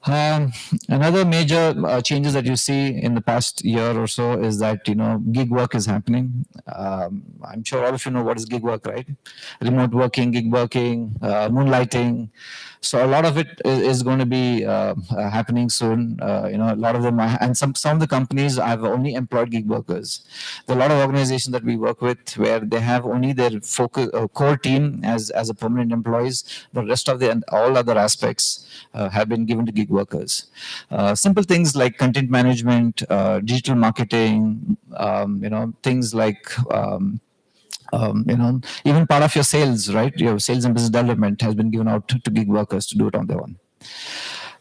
Another major changes that you see in the past year or so is that gig work is happening. I'm sure all of you know what is gig work, right? Remote working, gig working, moonlighting. So a lot of it is going to be happening soon. A lot of them and some of the companies have only employed gig workers. There are a lot of organizations that we work with where they have only their core team as a permanent employees, but rest of all other aspects have been given to gig workers. Simple things like content management, digital marketing, things like even part of your sales, right? Your sales and business development has been given out to gig workers to do it on their own.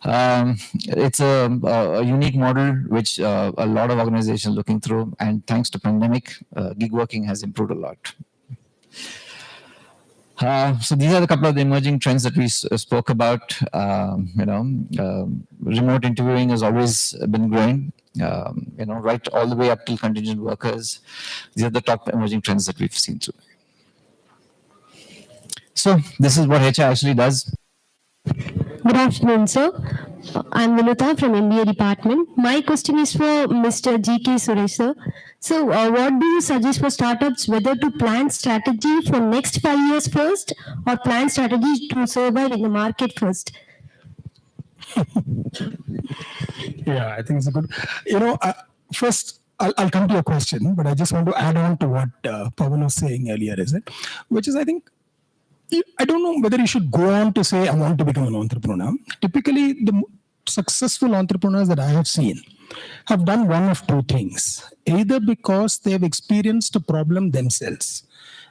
It's a unique model which a lot of organizations looking through, and thanks to pandemic, gig working has improved a lot. So these are the couple of the emerging trends that we spoke about. Remote interviewing has always been growing. Right all the way up till contingent workers. These are the top emerging trends that we've seen through. So this is what HR actually does. Good afternoon, sir. I'm Vinutha from MBA department. My question is for Mr. G.K. Suresh, sir. So, what do you suggest for startups, whether to plan strategy for next 5 years first or plan strategy to survive in the market first? Yeah, I think it's a good. First, I'll come to your question, but I just want to add on to what Pawan was saying earlier, which is, I think, I don't know whether you should go on to say, I want to become an entrepreneur. Typically, the successful entrepreneurs that I have seen have done one of two things. Either because they have experienced a problem themselves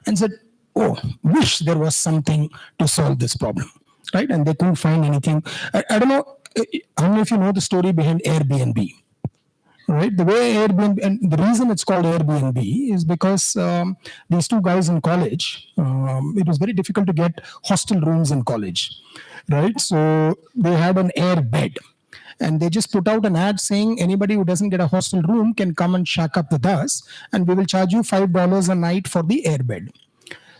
and said, oh, wish there was something to solve this problem, right? And they couldn't find anything. I don't know if you know the story behind Airbnb. Right, the way Airbnb, and the reason it's called Airbnb is because these two guys in college, it was very difficult to get hostel rooms in college, right? So they had an air bed, and they just put out an ad saying anybody who doesn't get a hostel room can come and shack up with us, and we will charge you $5 a night for the air bed.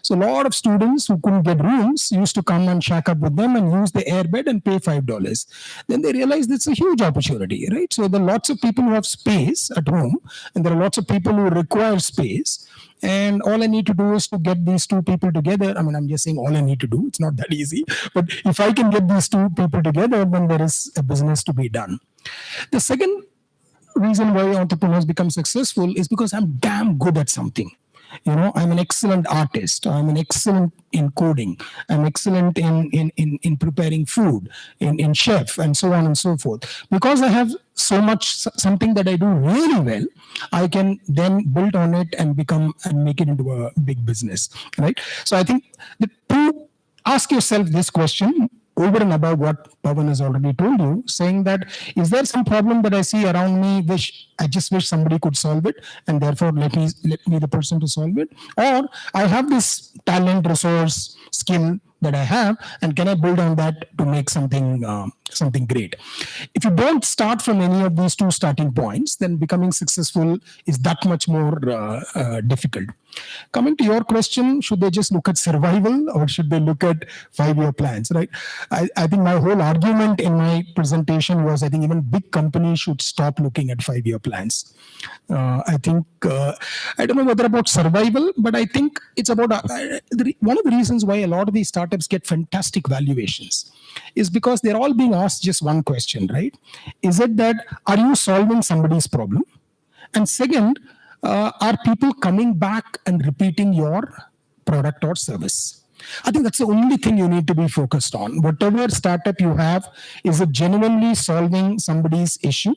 So a lot of students who couldn't get rooms used to come and shack up with them and use the airbed and pay $5. Then they realized it's a huge opportunity, right? So there are lots of people who have space at home, and there are lots of people who require space. And all I need to do is to get these two people together. I mean, I'm just saying all I need to do. It's not that easy. But if I can get these two people together, then there is a business to be done. The second reason why entrepreneurs become successful is because I'm damn good at something. I'm an excellent artist. I'm an excellent in coding. I'm excellent in preparing food, in chef, and so on and so forth. Because I have something that I do really well, I can then build on it and make it into a big business, right? So I think ask yourself this question over and above what Pawan has already told you, saying that, is there some problem that I see around me which I just wish somebody could solve it, and therefore let me the person to solve it? Or I have this talent, resource, skill that I have, and can I build on that to make something great? If you don't start from any of these two starting points, then becoming successful is that much more difficult. Coming to your question, should they just look at survival or should they look at 5-year plans, right? I think my whole argument in my presentation was, I think even big companies should stop looking at 5-year plans. I think, I don't know whether about survival, but I think it's about, one of the reasons why a lot of these startups get fantastic valuations is because they're all being asked just one question, right? Is it that, are you solving somebody's problem? And second, are people coming back and repeating your product or service? I think that's the only thing you need to be focused on. Whatever startup you have, is it genuinely solving somebody's issue?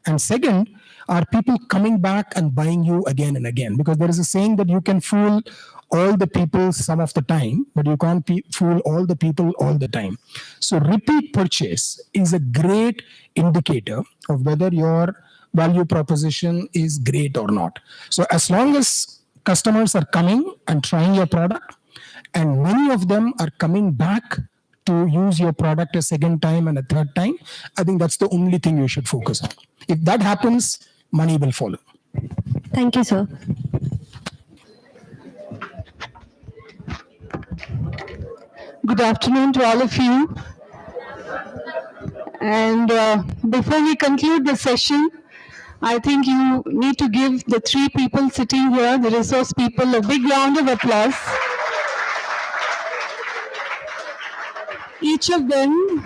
And second, are people coming back and buying you again and again? Because there is a saying that you can fool all the people some of the time, but you can't fool all the people all the time. So repeat purchase is a great indicator of whether your value proposition is great or not. So as long as customers are coming and trying your product, and many of them are coming back to use your product a second time and a third time, I think that's the only thing you should focus on. If that happens, money will follow. Thank you, sir. Good afternoon to all of you. And before we conclude the session, I think you need to give the three people sitting here, the resource people, a big round of applause. Each of them,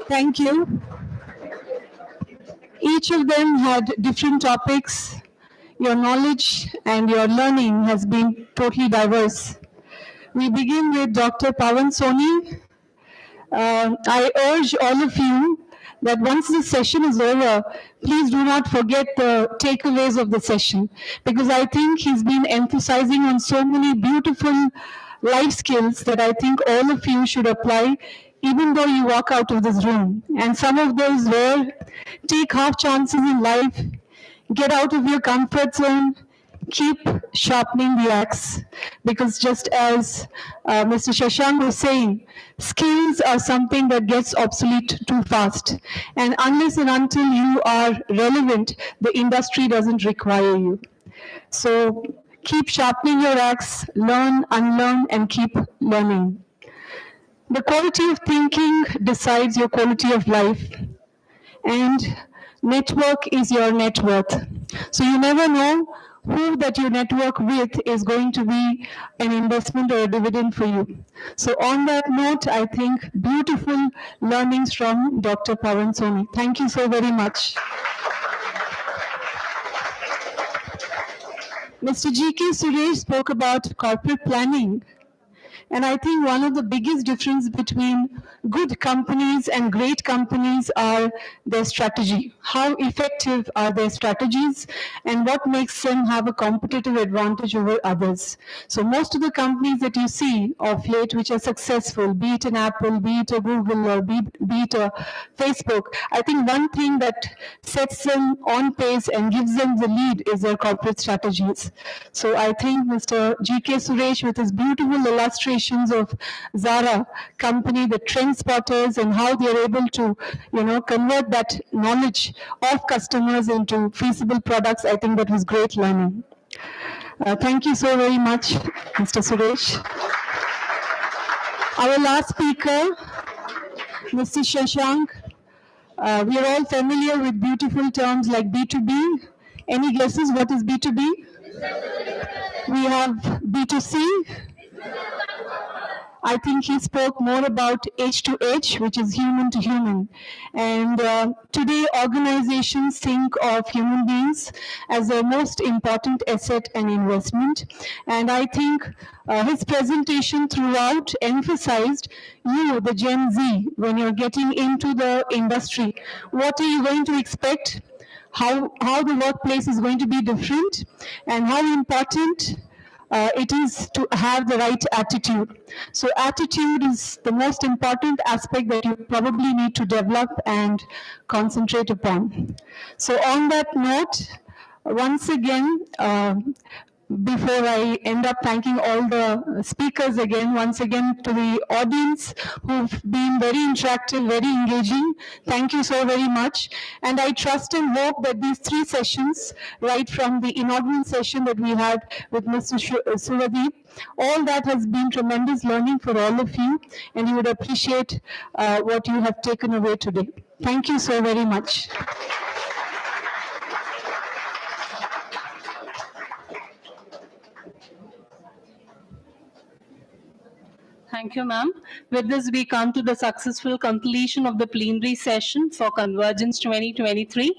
thank you. Each of them had different topics. Your knowledge and your learning has been totally diverse. We begin with Dr. Pawan Soni. I urge all of you that once the session is over, please do not forget the takeaways of the session, because I think he's been emphasizing on so many beautiful life skills that I think all of you should apply even though you walk out of this room. And some of those were take half chances in life, get out of your comfort zone, keep sharpening the axe. Because just as Mr. Shashank was saying, skills are something that gets obsolete too fast. And unless and until you are relevant, the industry doesn't require you. So keep sharpening your axe, learn, unlearn, and keep learning. The quality of thinking decides your quality of life, and network is your net worth. So you never know who that you network with is going to be an investment or a dividend for you. So on that note, I think beautiful learnings from Dr. Pawan Soni. Thank you so very much. Mr. G.K. Suresh spoke about corporate planning. And I think one of the biggest difference between good companies and great companies are their strategy. How effective are their strategies and what makes them have a competitive advantage over others. So most of the companies that you see of late which are successful, be it an Apple, be it a Google, or be it a Facebook, I think one thing that sets them on pace and gives them the lead is their corporate strategies. So I think Mr. G.K. Suresh, with his beautiful illustrations of Zara company, the trend spotters, and how they are able to, convert that knowledge of customers into feasible products, I think that was great learning. Thank you so very much, Mr. Suresh. Our last speaker, Mr. Shashank. We are all familiar with beautiful terms like B2B. Any guesses what is B2B? We have B2C. I think he spoke more about H to H, which is human to human. And today, organizations think of human beings as their most important asset and investment. And I think his presentation throughout emphasized, the Gen Z, when you're getting into the industry, what are you going to expect? How the workplace is going to be different, and how important it is to have the right attitude. So attitude is the most important aspect that you probably need to develop and concentrate upon. So on that note, once again, before I end up thanking all the speakers again, once again to the audience who've been very interactive, very engaging, thank you so very much. And I trust and hope that these 3 sessions, right from the inaugural session that we had with Mr. Suradeep, all that has been tremendous learning for all of you, and you would appreciate what you have taken away today. Thank you so very much. Thank you, ma'am. With this, we come to the successful completion of the plenary session for Convergence 2023.